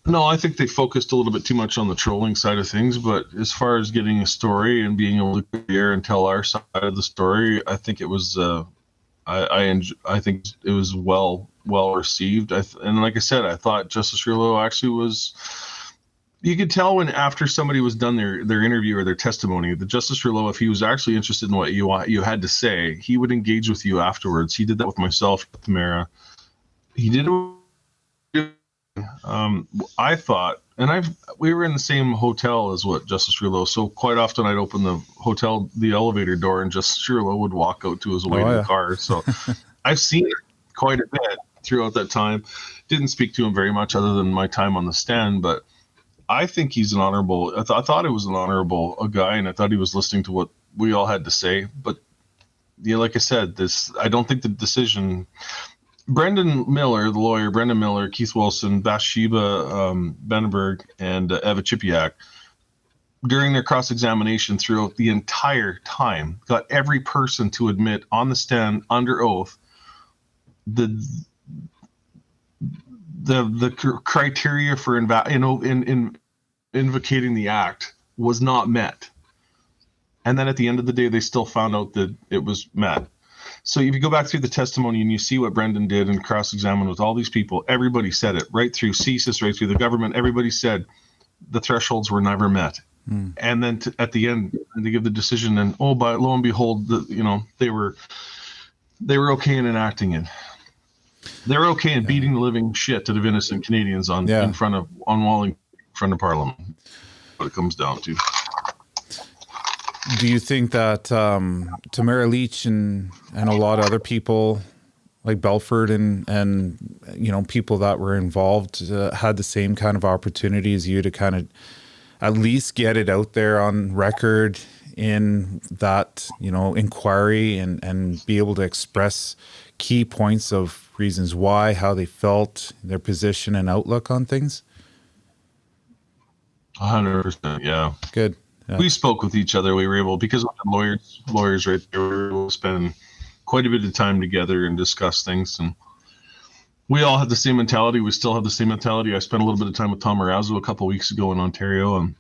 No, I think they focused a little bit too much on the trolling side of things, but as far as getting a story and being able to get there and tell our side of the story, I think it was I think it was well received. And like I said, I thought Justice Trudeau actually was. You could tell when after somebody was done their interview or their testimony, the Justice Trudeau, if he was actually interested in what you had to say, he would engage with you afterwards. He did that with myself, Tamara. He did it. I thought, and we were in the same hotel as what Justice Trudeau, so quite often I'd open the elevator door, and Justice Trudeau would walk out to his waiting car. So I've seen it quite a bit throughout that time. Didn't speak to him very much other than my time on the stand, but I think he's an honorable. I thought it was an honorable guy, and I thought he was listening to what we all had to say. But like I said, I don't think the decision. Brendan Miller, the lawyer, Brendan Miller, Keith Wilson, Bathsheba Benenberg, and Eva Chipiak, during their cross-examination throughout the entire time, got every person to admit on the stand under oath the criteria for invocating the act was not met. And then at the end of the day, they still found out that it was met. So if you go back through the testimony and you see what Brendan did and cross-examined with all these people, everybody said it right through CSIS, right through the government. Everybody said the thresholds were never met. And then at the end, they give the decision, and but lo and behold, they were okay in enacting it. They were okay in beating the living shit out of innocent Canadians on Walling in front of Parliament. What it comes down to. Do you think that Tamara Lich and a lot of other people like Belford and people that were involved had the same kind of opportunity as you to kind of at least get it out there on record in that, inquiry and be able to express key points of reasons why, how they felt, their position and outlook on things? 100%, yeah. Good. Yeah. We spoke with each other. We were able, because we had lawyers right there, we were able to spend quite a bit of time together and discuss things. And we all had the same mentality. We still have the same mentality. I spent a little bit of time with Tom Marazzo a couple of weeks ago in Ontario, and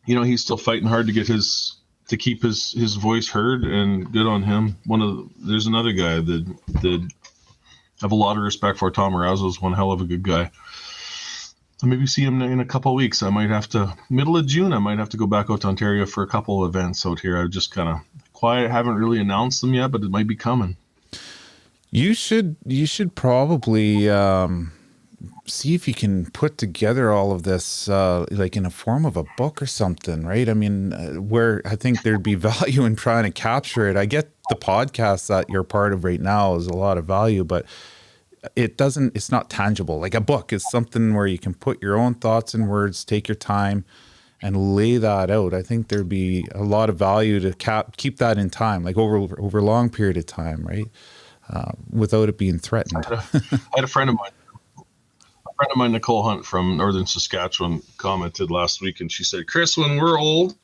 he's still fighting hard to get to keep his voice heard, and good on him. There's another guy that I have a lot of respect for. Tom Marazzo is one hell of a good guy. I'll maybe see him in a couple of weeks. I might have to, middle of June, I might have to go back out to Ontario for a couple of events out here. I've just kind of quiet, haven't really announced them yet, but it might be coming. You should probably see if you can put together all of this like in a form of a book or something, right? I mean, where I think there'd be value in trying to capture it. I get the podcast that you're part of right now is a lot of value, but it's not tangible. Like a book is something where you can put your own thoughts and words, take your time and lay that out. I think there'd be a lot of value to keep that in time, like over a long period of time, right? Without it being threatened. I had a friend of mine, Nicole Hunt from Northern Saskatchewan, commented last week, and she said, "Chris, when we're old,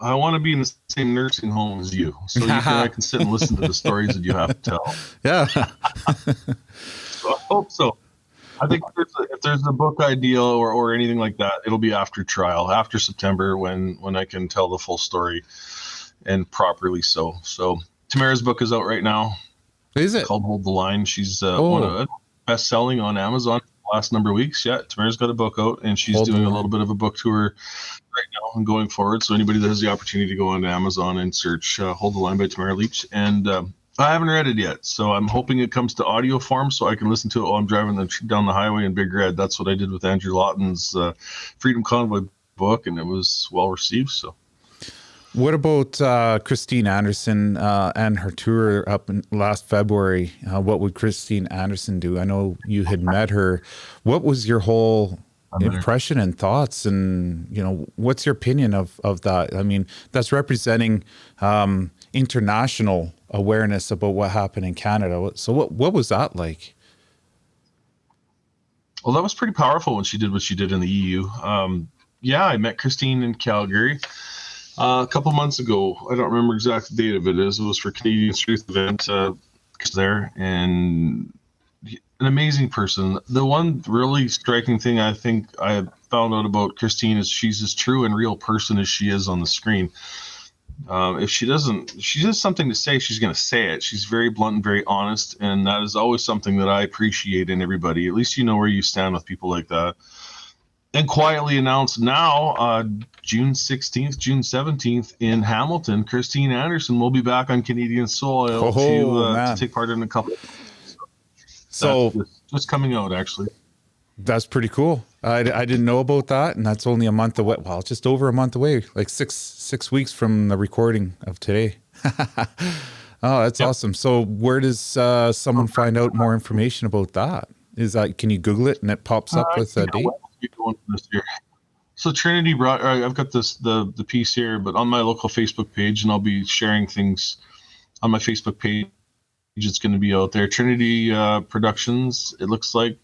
I want to be in the same nursing home as you, so I can sit and listen to the stories that you have to tell." Yeah. So I hope so. I think if there's a book idea or anything like that, it'll be after trial, after September, when I can tell the full story and properly so. So Tamara's book is out right now. Is it? Called Hold the Line. She's one of best-selling on Amazon the last number of weeks. Yeah, Tamara's got a book out, and she's doing a little bit of a book tour right now and going forward. So anybody that has the opportunity to go onto Amazon and search Hold the Line by Tamara Lich. And I haven't read it yet, so I'm hoping it comes to audio form so I can listen to it while I'm driving down the highway in Big Red. That's what I did with Andrew Lawton's Freedom Convoy book, and it was well received. So. What about Christine Anderson and her tour up in last February? What would Christine Anderson do? I know you had met her. What was your whole impression and thoughts? And, what's your opinion of that? I mean, that's representing international awareness about what happened in Canada. So what was that like? Well, that was pretty powerful when she did what she did in the EU. I met Christine in Calgary. A couple months ago. I don't remember exact date of it. It was for Canadian Truth event there, and an amazing person. The one really striking thing I think I found out about Christine is she's as true and real person as she is on the screen. If she has something to say, she's going to say it. She's very blunt and very honest, and that is always something that I appreciate in everybody. At least you know where you stand with people like that. And quietly announced now, June 16th, June 17th in Hamilton, Christine Anderson will be back on Canadian soil to take part in a couple. So just coming out, actually. That's pretty cool. I didn't know about that, and that's only a month away. Well, just over a month away, like six weeks from the recording of today. Oh, that's awesome. So where does someone find out more information about that? Can you Google it and it pops up with a date? This year. So Trinity brought. I've got the piece here, but on my local Facebook page, and I'll be sharing things on my Facebook page It's going to be out there. Trinity Productions, it looks like.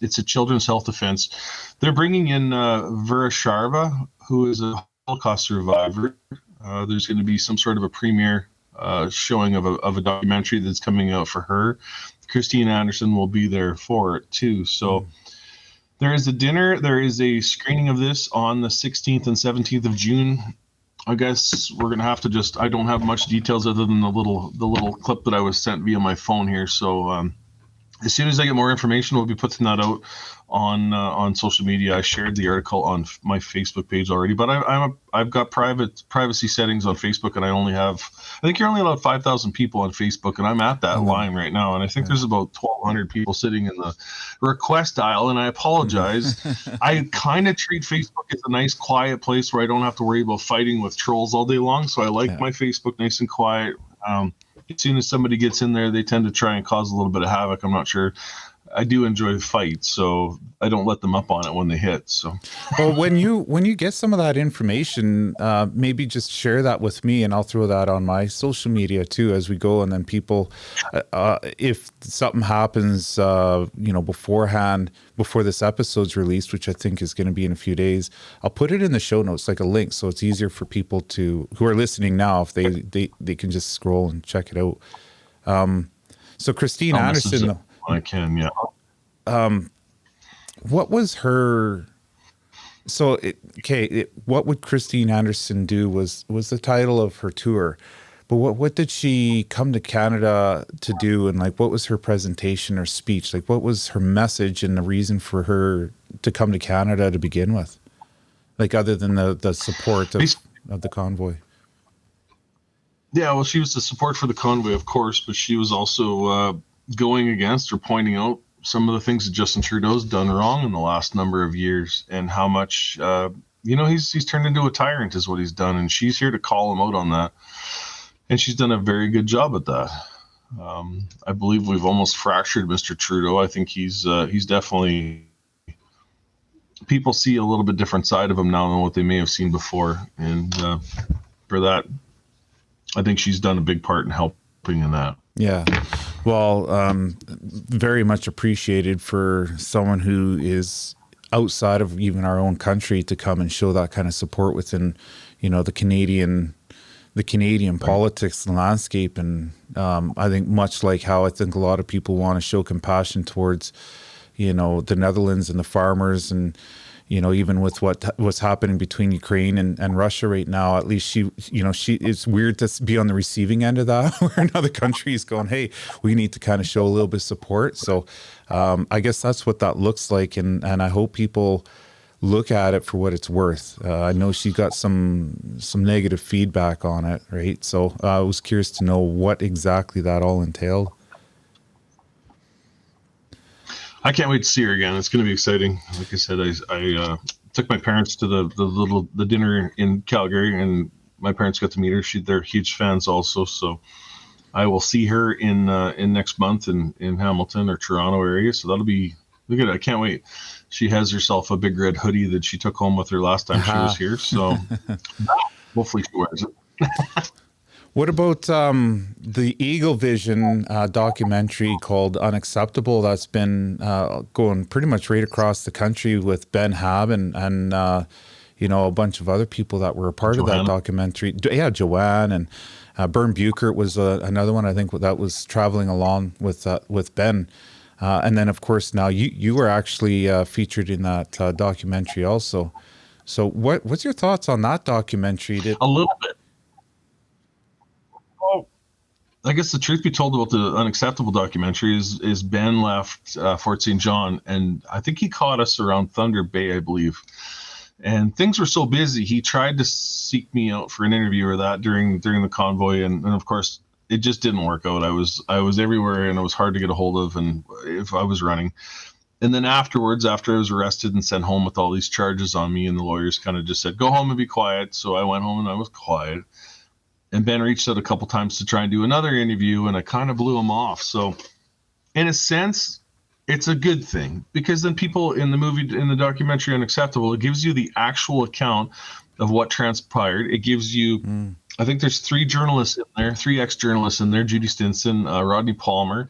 It's a children's health defense. They're bringing in Vera Sharva, who is a Holocaust survivor. There's going to be some sort of a premiere showing of a documentary that's coming out for her. Christine Anderson will be there for it too. So there is a dinner. There is a screening of this on the 16th and 17th of June. I guess we're gonna have to I don't have much details other than the little clip that I was sent via my phone here. So as soon as I get more information, we'll be putting that out on social media. I shared the article on my Facebook page already, but I've got privacy settings on Facebook, and I think you're only allowed 5,000 people on Facebook, and I'm at that line right now, and I think there's about 1,200 people sitting in the request aisle, and I apologize. I kind of treat Facebook as a nice, quiet place where I don't have to worry about fighting with trolls all day long, so I like my Facebook nice and quiet. As soon as somebody gets in there, they tend to try and cause a little bit of havoc. I'm not sure. I do enjoy fights, so I don't let them up on it when they hit. So, well, when you get some of that information, maybe just share that with me, and I'll throw that on my social media too as we go. And then people, if something happens, beforehand, before this episode's released, which I think is going to be in a few days, I'll put it in the show notes, like a link, so it's easier for people who are listening now, if they can just scroll and check it out. So Christine Anderson. I can, yeah. What was her? So, what would Christine Anderson do was the title of her tour, but what did she come to Canada to do, and like what was her presentation or speech? Like what was her message and the reason for her to come to Canada to begin with? Like other than the support of the convoy. Yeah, well, she was the support for the convoy, of course, but she was also going against or pointing out some of the things that Justin Trudeau's done wrong in the last number of years, and how much he's turned into a tyrant is what he's done, and she's here to call him out on that, and she's done a very good job at that. I believe we've almost fractured Mr. Trudeau. I think he's definitely, people see a little bit different side of him now than what they may have seen before, and for that, I think she's done a big part in helping in that. Yeah. Well, very much appreciated for someone who is outside of even our own country to come and show that kind of support within, the Canadian politics and landscape. And I think much like how I think a lot of people want to show compassion towards, the Netherlands and the farmers, and even with what's happening between Ukraine and Russia right now, at least she it's weird to be on the receiving end of that, where another country is going, hey, we need to kind of show a little bit of support. So I guess that's what that looks like. And I hope people look at it for what it's worth. I know she got some negative feedback on it, right? So I was curious to know what exactly that all entailed. I can't wait to see her again. It's going to be exciting. Like I said, I took my parents to the dinner in Calgary, and my parents got to meet her. They're huge fans also. So I will see her in next month in Hamilton or Toronto area. So that'll be good. I can't wait. She has herself a big red hoodie that she took home with her last time she was here. So hopefully she wears it. What about the Eagle Vision documentary called Unacceptable that's been going pretty much right across the country with Ben Hab and a bunch of other people that were a part of that documentary. Yeah, Joanne and Bern Buchert was another one, I think, that was traveling along with Ben. And then, of course, now you were actually featured in that documentary also. So what's your thoughts on that documentary? A little bit. I guess the truth be told about the Unacceptable documentary is Ben left Fort St. John, and I think he caught us around Thunder Bay, I believe. And things were so busy, he tried to seek me out for an interview or that during the convoy, and of course it just didn't work out. I was everywhere, and it was hard to get a hold of, and if I was running. And then afterwards, after I was arrested and sent home with all these charges on me, and the lawyers kind of just said, go home and be quiet. So I went home and I was quiet. And Ben reached out a couple times to try and do another interview, and I kind of blew him off. So in a sense, it's a good thing, because then people in the documentary Unacceptable, it gives you the actual account of what transpired. It gives you I think there's three journalists in there, three ex-journalists in there: Judy Stinson, Rodney Palmer,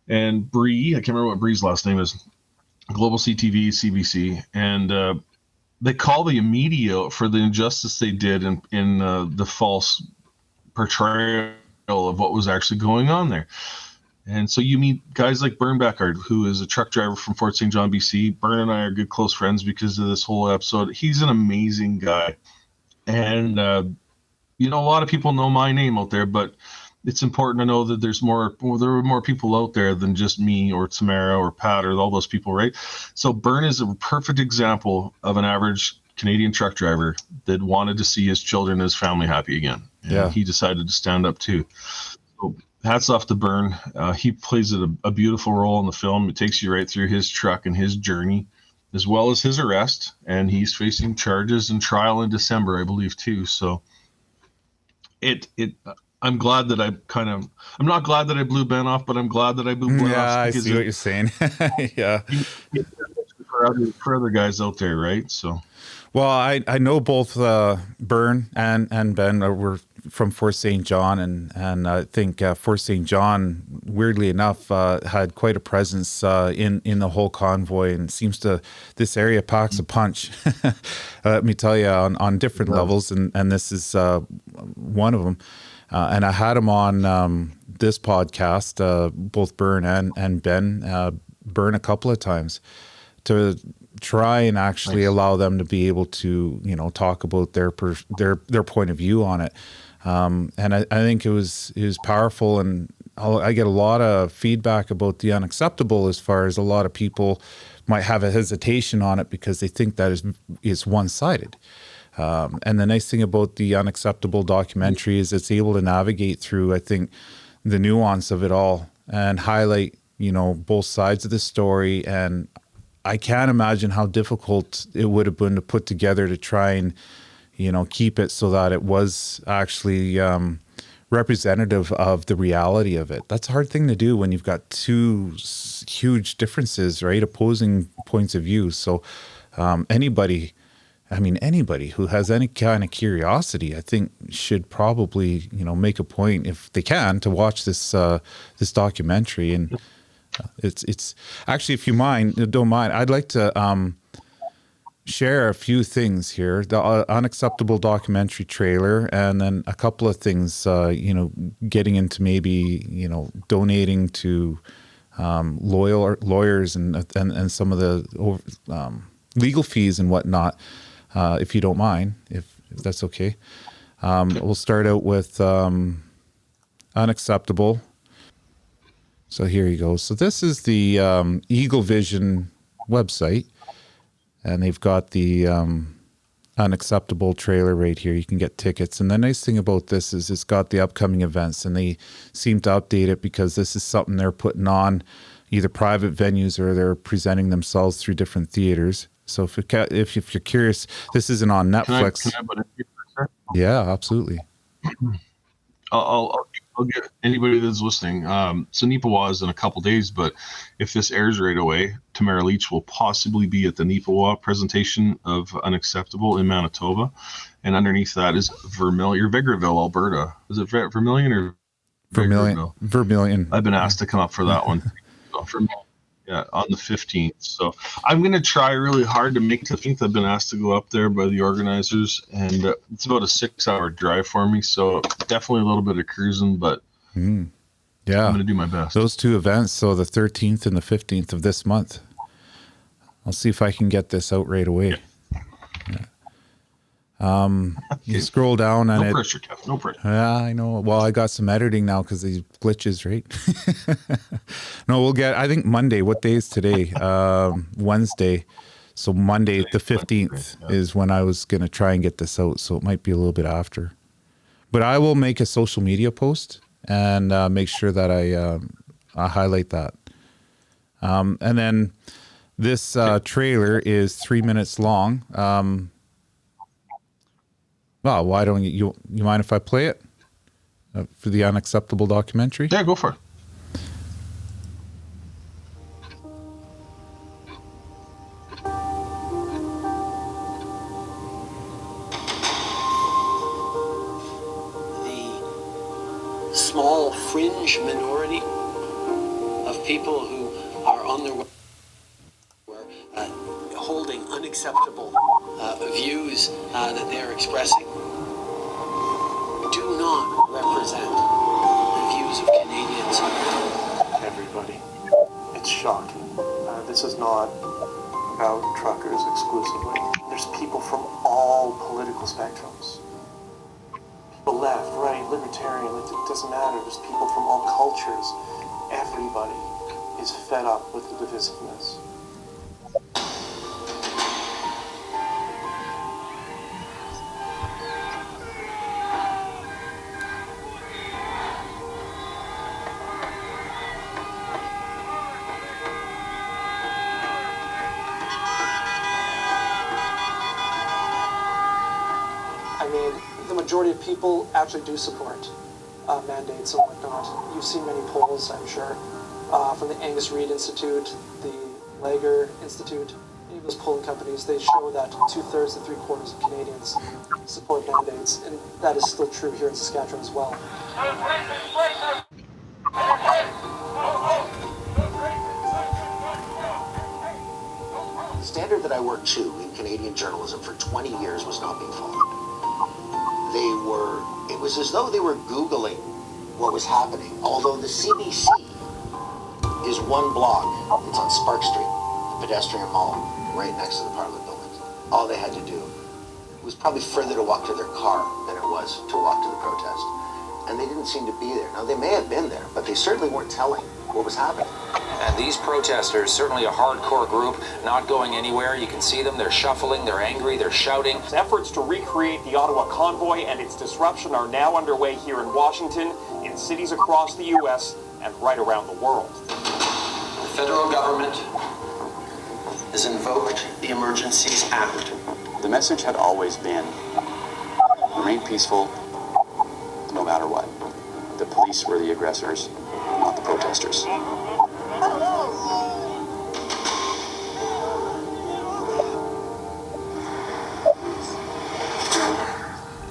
and Bree. I can't remember what Bree's last name is. Global CTV, CBC, and they call the media for the injustice they did in the false portrayal of what was actually going on there. And so you meet guys like Bern Beckard, who is a truck driver from Fort St. John, BC. Bern and I are good close friends because of this whole episode. He's an amazing guy. And, a lot of people know my name out there, but it's important to know that there are more people out there than just me or Tamara or Pat or all those people, right? So Bern is a perfect example of an average Canadian truck driver that wanted to see his children and his family happy again. And he decided to stand up too. So hats off to Bern. He plays a beautiful role in the film. It takes you right through his truck and his journey, as well as his arrest. And he's facing charges and trial in December, I believe, too. So I'm glad that I'm not glad that I blew Ben off, but I'm glad that I blew Ben off. Yeah, I see what you're saying. Yeah. For other guys out there, right? So. Well, I know both Bern and Ben were from Fort St. John, and I think Fort St. John, weirdly enough, had quite a presence in the whole convoy, and this area packs a punch. Let me tell you, on different levels, and this is one of them. And I had him on this podcast, both Bern and Ben, Bern a couple of times, to try and actually allow them to be able to, talk about their point of view on it. And I think it was powerful, and I get a lot of feedback about the unacceptable, as far as a lot of people might have a hesitation on it because they think that is one-sided. And the nice thing about the Unacceptable documentary is it's able to navigate through, I think, the nuance of it all and highlight, both sides of the story. And I can't imagine how difficult it would have been to put together to try and, keep it so that it was actually representative of the reality of it. That's a hard thing to do when you've got two huge differences, right? Opposing points of view. So anybody who has any kind of curiosity, I think, should probably, make a point, if they can, to watch this documentary. And it's actually, if you don't mind, I'd like to share a few things here: the Unacceptable documentary trailer, and then a couple of things, getting into maybe, donating to lawyers and some of the legal fees and whatnot. If you don't mind, if that's okay. We'll start out with Unacceptable. So here you go. So this is the Eagle Vision website, and they've got the Unacceptable trailer right here. You can get tickets. And the nice thing about this is it's got the upcoming events, and they seem to update it because this is something they're putting on either private venues or they're presenting themselves through different theaters. So if you're curious, this isn't on Netflix. Can I butt in here for a sec? Yeah, absolutely. I'll get anybody that's listening. So Nipawa is in a couple days, but if this airs right away, Tamara Lich will possibly be at the Nipawa presentation of Unacceptable in Manitoba, and underneath that is Vegreville, Alberta. Is it Vermilion or Vermilion? Vermilion. I've been asked to come up for that one. On the 15th. So I'm going to try really hard to make the 15th. I've been asked to go up there by the organizers, and it's about a 6-hour drive for me. So definitely a little bit of cruising, but yeah, I'm going to do my best. Those two events, so the 13th and the 15th of this month. I'll see if I can get this out right away. Yeah. You scroll down and no pressure, Kev. No pressure. Yeah, I know. Well, I got some editing now because these glitches, right? No, we'll get, I think Monday. What day is today? Wednesday. So Monday, the 15th is when I was going to try and get this out. So it might be a little bit after. But I will make a social media post and make sure that I highlight that. And then this trailer is 3 minutes long. Well, why don't you mind if I play it for the Unacceptable documentary? Yeah, go for it. small fringe minority of people who are on their way, holding unacceptable views that they're expressing, do not represent the views of Canadians. Everybody. It's shocking. This is not about truckers exclusively. There's people from all political spectrums. People left, right, libertarian, it doesn't matter. There's people from all cultures. Everybody is fed up with the divisiveness. Majority of people actually do support mandates and whatnot. You've seen many polls, I'm sure, from the Angus Reid Institute, the Lager Institute, any of those polling companies. They show that 2/3 to 3/4 of Canadians support mandates, and that is still true here in Saskatchewan as well. The standard that I worked to in Canadian journalism for 20 years was not being followed. It was as though they were Googling what was happening, although the CBC is one block. It's on Spark Street, the pedestrian mall, right next to the Parliament buildings. All they had to do was probably further to walk to their car than it was to walk to the protest. And they didn't seem to be there. Now, they may have been there, but they certainly weren't telling what was happening. And these protesters, certainly a hardcore group, not going anywhere. You can see them, they're shuffling, they're angry, they're shouting. Efforts to recreate the Ottawa convoy and its disruption are now underway here in Washington, in cities across the U.S., and right around the world. The federal government has invoked the Emergencies Act. The message had always been, remain peaceful, no matter what. The police were the aggressors, not the protesters.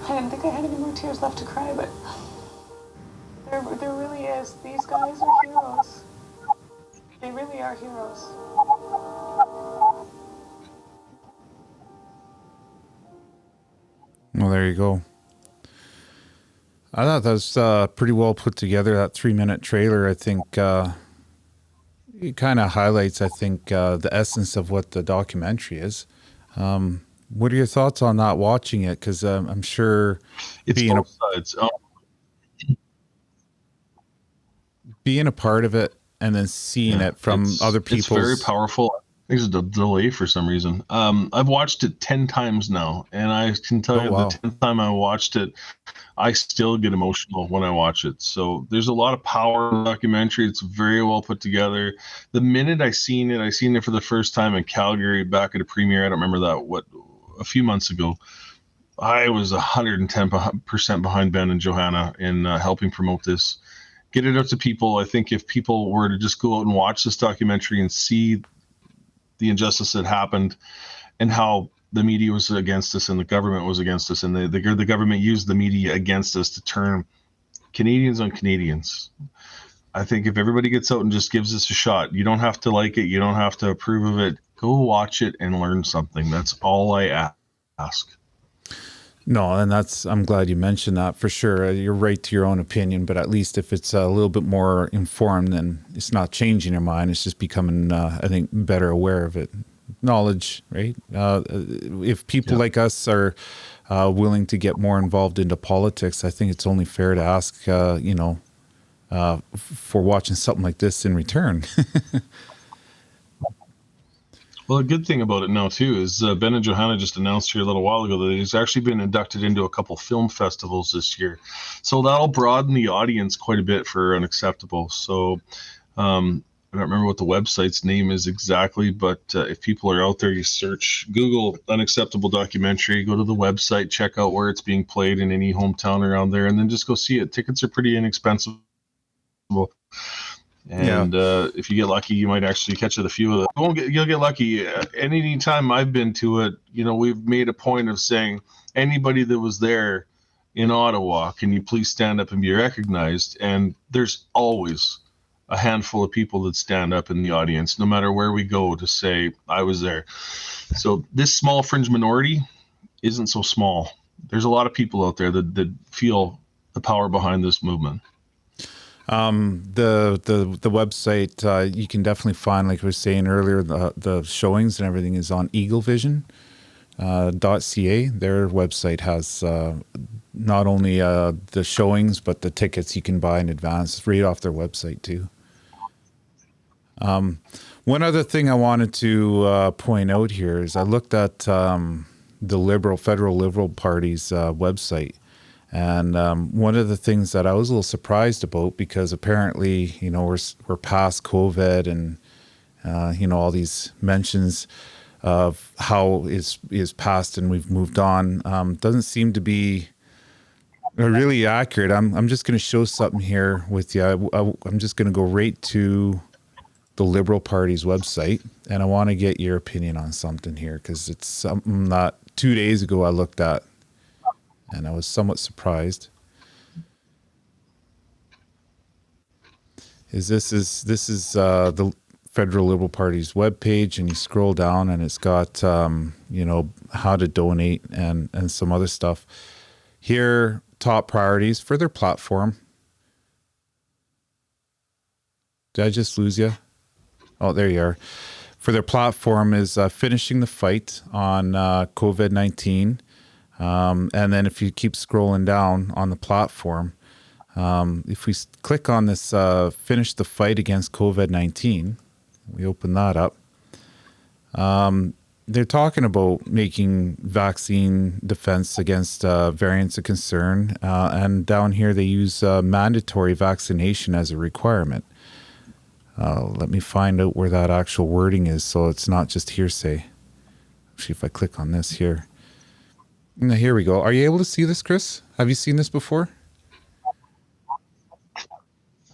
I didn't think I had any more tears left to cry, but there really is. These guys are heroes. They really are heroes. Well, there you go. I thought that was pretty well put together, that 3-minute trailer. I think it kind of highlights, I think, the essence of what the documentary is. What are your thoughts on not watching it? Because I'm sure it's being both sides. being a part of it and then seeing it from other people. It's very powerful. There's a delay for some reason. I've watched it 10 times now, and I can tell you the 10th time I watched it, I still get emotional when I watch it. So there's a lot of power in the documentary. It's very well put together. The minute I seen it for the first time in Calgary back at a premiere. I don't remember that, a few months ago. I was 110% behind Ben and Johanna in helping promote this. Get it out to people. I think if people were to just go out and watch this documentary and see the injustice that happened and how the media was against us and the government was against us, and the government used the media against us to turn Canadians on Canadians. I think if everybody gets out and just gives this a shot, you don't have to like it, you don't have to approve of it, go watch it and learn something. That's all I ask. No, and I'm glad you mentioned that for sure. You're right to your own opinion, but at least if it's a little bit more informed, then it's not changing your mind. It's just becoming, I think, better aware of it. Knowledge, right? If people like us are willing to get more involved into politics, I think it's only fair to ask, for watching something like this in return. Well, a good thing about it now, too, is Ben and Johanna just announced here a little while ago that he's actually been inducted into a couple film festivals this year. So that'll broaden the audience quite a bit for Unacceptable. So I don't remember what the website's name is exactly, but if people are out there, you Google Unacceptable documentary, go to the website, check out where it's being played in any hometown around there, and then just go see it. Tickets are pretty inexpensive. And if you get lucky, you might actually catch it a few of them. You'll get lucky. Any time I've been to it, we've made a point of saying anybody that was there in Ottawa, can you please stand up and be recognized? And there's always a handful of people that stand up in the audience, no matter where we go, to say, I was there. So this small fringe minority isn't so small. There's a lot of people out there that feel the power behind this movement. The website, you can definitely find, like I was saying earlier, the showings and everything is on eaglevision.ca. Their website has not only the showings, but the tickets you can buy in advance right off their website too. One other thing I wanted to point out here is I looked at the Federal Liberal Party's website. And one of the things that I was a little surprised about, because apparently, we're past COVID and, all these mentions of how is past and we've moved on, doesn't seem to be really accurate. I'm just going to show something here with you. I'm just going to go right to the Liberal Party's website, and I want to get your opinion on something here, because it's something that 2 days ago I looked at, and I was somewhat surprised. This is the Federal Liberal Party's webpage, and you scroll down, and it's got how to donate and some other stuff. Here, top priorities for their platform. Did I just lose you? Oh, there you are. For their platform is finishing the fight on COVID-19. And then if you keep scrolling down on the platform, if we click on this finish the fight against COVID-19, we open that up. They're talking about making vaccine defense against variants of concern. And down here, they use mandatory vaccination as a requirement. Let me find out where that actual wording is, so it's not just hearsay. Actually, if I click on this here. Now, here we go. Are you able to see this, Chris? Have you seen this before?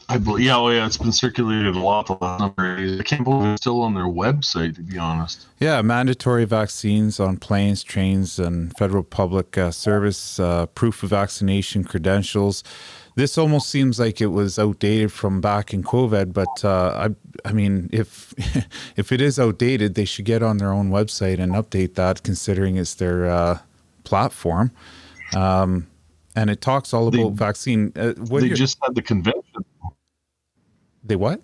Yeah, it's been circulated a lot the last number of days. I can't believe it's still on their website, to be honest. Yeah, mandatory vaccines on planes, trains, and federal public service, proof of vaccination credentials. This almost seems like it was outdated from back in COVID, but I mean, if it is outdated, they should get on their own website and update that, considering it's their platform. And it talks all about vaccine. They just had the convention. They what?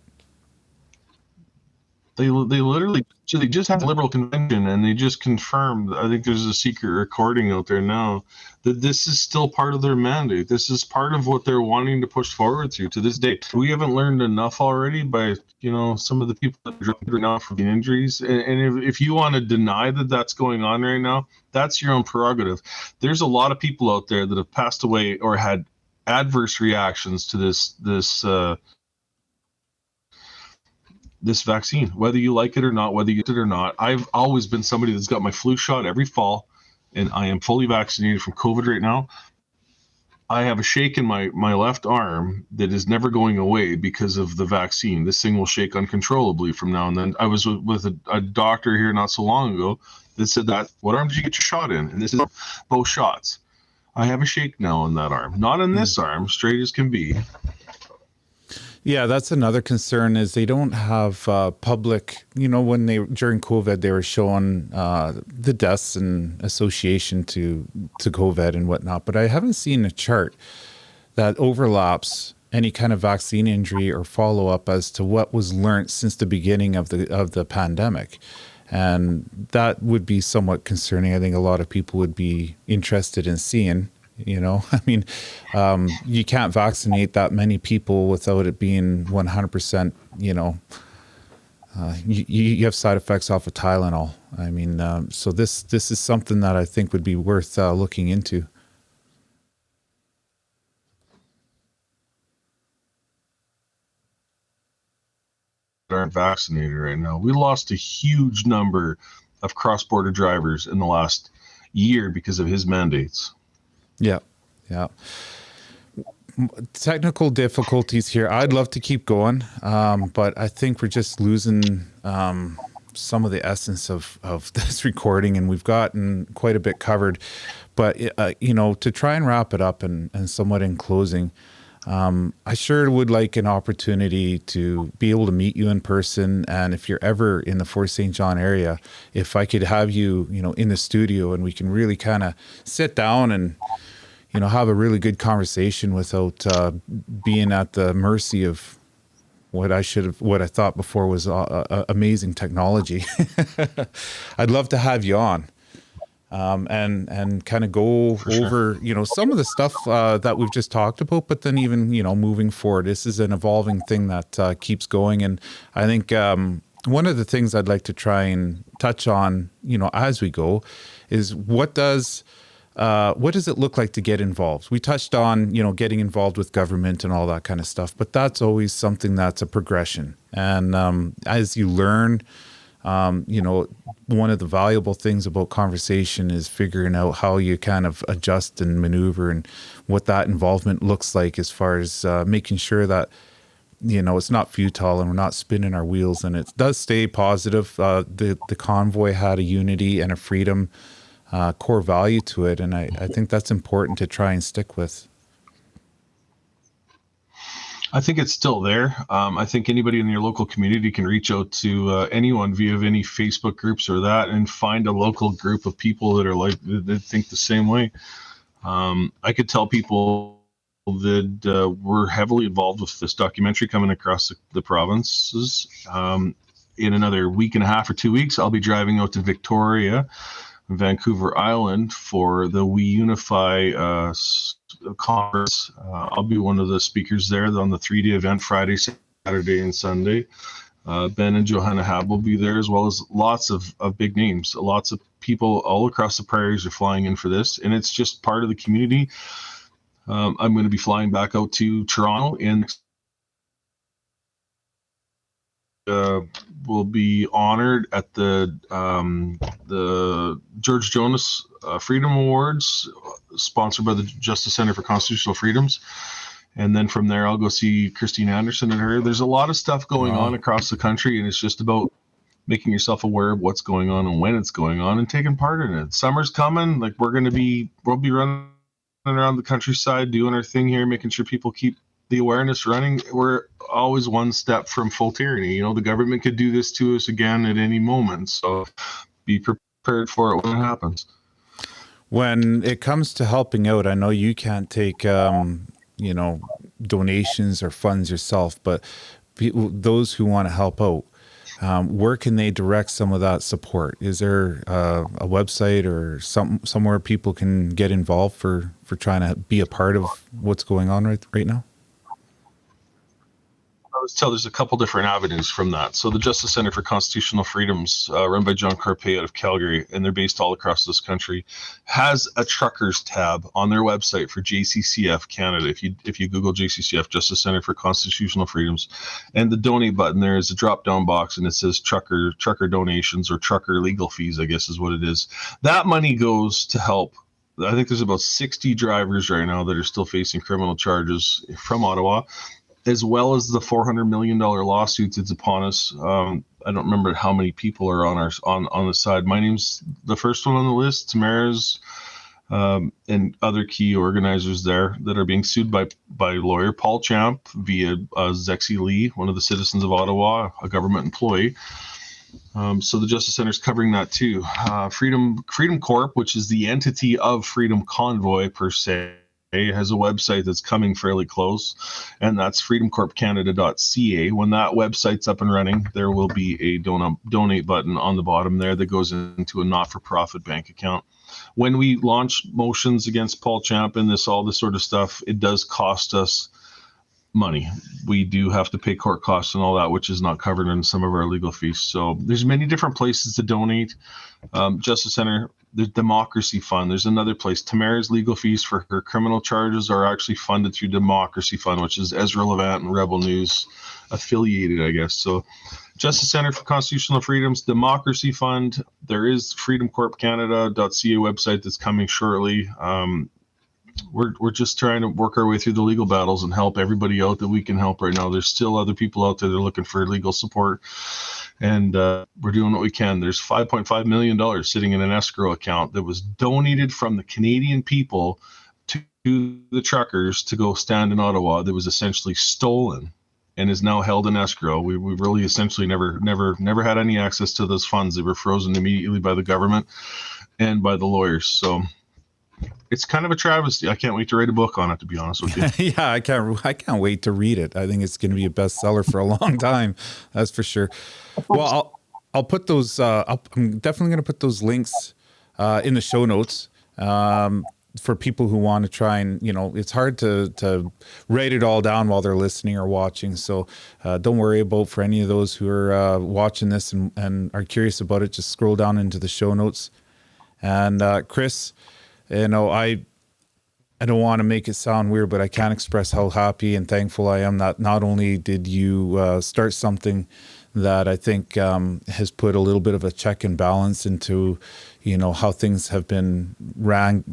They just had the Liberal convention, and they just confirmed, I think there's a secret recording out there now, that this is still part of their mandate. This is part of what they're wanting to push forward to this day. We haven't learned enough already by, some of the people that are dropping right now from the injuries. And if you want to deny that that's going on right now, that's your own prerogative. There's a lot of people out there that have passed away or had adverse reactions to this vaccine, whether you like it or not, whether you get it or not. I've always been somebody that's got my flu shot every fall, and I am fully vaccinated from COVID right now. I have a shake in my left arm that is never going away because of the vaccine. This thing will shake uncontrollably from now and then. I was with a doctor here not so long ago that said that, what arm did you get your shot in? And this is both shots. I have a shake now on that arm. Not on this arm, straight as can be. Yeah, that's another concern, is they don't have public, when during COVID, they were showing the deaths in association to COVID and whatnot, but I haven't seen a chart that overlaps any kind of vaccine injury or follow-up as to what was learned since the beginning of the pandemic. And that would be somewhat concerning. I think a lot of people would be interested in seeing. I mean, you can't vaccinate that many people without it being 100%, you have side effects off of Tylenol. I mean, so this is something that I think would be worth looking into. Aren't vaccinated right now. We lost a huge number of cross-border drivers in the last year because of his mandates. Yeah. Technical difficulties here. I'd love to keep going, but I think we're just losing some of the essence of this recording, and we've gotten quite a bit covered. But, to try and wrap it up and somewhat in closing, I sure would like an opportunity to be able to meet you in person. And if you're ever in the Fort St. John area, if I could have you, in the studio and we can really kind of sit down and, have a really good conversation without being at the mercy of what I thought before was amazing technology. I'd love to have you on. And kind of go over, some of the stuff that we've just talked about, but then even, moving forward, this is an evolving thing that keeps going. And I think one of the things I'd like to try and touch on, as we go, is what does it look like to get involved? We touched on, getting involved with government and all that kind of stuff, but that's always something that's a progression. And as you learn, one of the valuable things about conversation is figuring out how you kind of adjust and maneuver and what that involvement looks like as far as making sure that, it's not futile and we're not spinning our wheels, and it does stay positive. The convoy had a unity and a freedom core value to it, and I think that's important to try and stick with. I think it's still there. I think anybody in your local community can reach out to anyone via any Facebook groups or that, and find a local group of people that think the same way. I could tell people that we're heavily involved with this documentary coming across the provinces. In another week and a half or 2 weeks, I'll be driving out to Victoria, Vancouver Island, for the We Unify conference. I'll be one of the speakers there on the 3-day event, Friday, Saturday, and Sunday. Ben and Johanna Hab will be there, as well as lots of big names. Lots of people all across the prairies are flying in for this, and it's just part of the community. I'm going to be flying back out to Toronto, and will be honored at the George Jonas Freedom Awards, sponsored by the Justice Center for Constitutional Freedoms. And then from there, I'll go see Christine Anderson and her. There's a lot of stuff going on across the country, and it's just about making yourself aware of what's going on and when it's going on and taking part in it. Summer's coming. Like, we'll be running around the countryside, doing our thing here, making sure people keep the awareness running. We're always one step from full tyranny. The government could do this to us again at any moment. So be prepared for it when it happens. When it comes to helping out, I know you can't take, donations or funds yourself, but those who want to help out, where can they direct some of that support? Is there a website or somewhere people can get involved for trying to be a part of what's going on right now? I was told there's a couple different avenues from that. So the Justice Center for Constitutional Freedoms, run by John Carpay out of Calgary, and they're based all across this country, has a truckers tab on their website for JCCF Canada. If you Google JCCF, Justice Center for Constitutional Freedoms, and the donate button, there is a drop down box, and it says trucker donations or trucker legal fees, I guess is what it is. That money goes to help. I think there's about 60 drivers right now that are still facing criminal charges from Ottawa, as well as the $400 million lawsuit that's upon us. I don't remember how many people are on the side. My name's the first one on the list. Tamara's and other key organizers there that are being sued by lawyer Paul Champ via Zexi Lee, one of the citizens of Ottawa, a government employee. So the Justice Center is covering that too. Freedom Corp, which is the entity of Freedom Convoy per se, has a website that's coming fairly close, and that's freedomcorpcanada.ca. When that website's up and running, there will be a donate button on the bottom there that goes into a not-for-profit bank account. When we launch motions against Paul Champ and all this sort of stuff, it does cost us money. We do have to pay court costs and all that, which is not covered in some of our legal fees. So there's many different places to donate. Justice Center, the Democracy Fund, there's another place. Tamara's legal fees for her criminal charges are actually funded through Democracy Fund, which is Ezra Levant and Rebel News affiliated, I guess. So Justice Center for Constitutional Freedoms, Democracy Fund, there is freedomcorpcanada.ca website that's coming shortly. We're just trying to work our way through the legal battles and help everybody out that we can help right now. There's still other people out there that are looking for legal support. And we're doing what we can. There's $5.5 million sitting in an escrow account that was donated from the Canadian people to the truckers to go stand in Ottawa, that was essentially stolen and is now held in escrow. We really essentially never had any access to those funds. They were frozen immediately by the government and by the lawyers. So it's kind of a travesty. I can't wait to write a book on it, to be honest with you. Yeah, I can't wait to read it. I think it's going to be a bestseller for a long time. That's for sure. Well, I'll put those. I'm definitely going to put those links in the show notes for people who want to try and, it's hard to write it all down while they're listening or watching. So don't worry about, for any of those who are watching this and are curious about it, just scroll down into the show notes. And Chris, I don't want to make it sound weird, but I can't express how happy and thankful I am that not only did you start something that I think has put a little bit of a check and balance into, how things have been ran,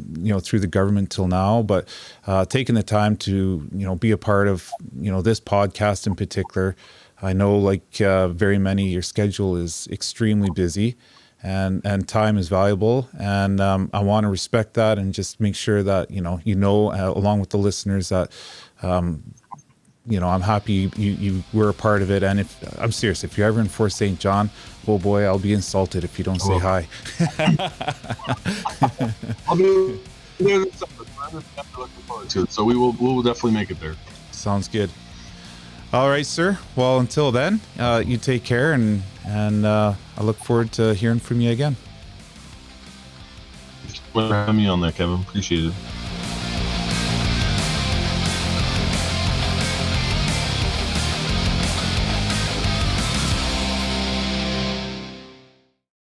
through the government till now, but taking the time to, be a part of, this podcast in particular. I know, like very many, your schedule is extremely busy. And time is valuable, and I want to respect that and just make sure that along with the listeners that I'm happy you were a part of it. And if I'm serious, if you're ever in Fort St. John, oh boy, I'll be insulted if you don't say hi. I'll be there this summer. I'm looking forward to it. So we will definitely make it there. Sounds good. All right, sir. Well, until then, you take care, and I look forward to hearing from you again. Thanks for having me on there, Kevin. Appreciate it.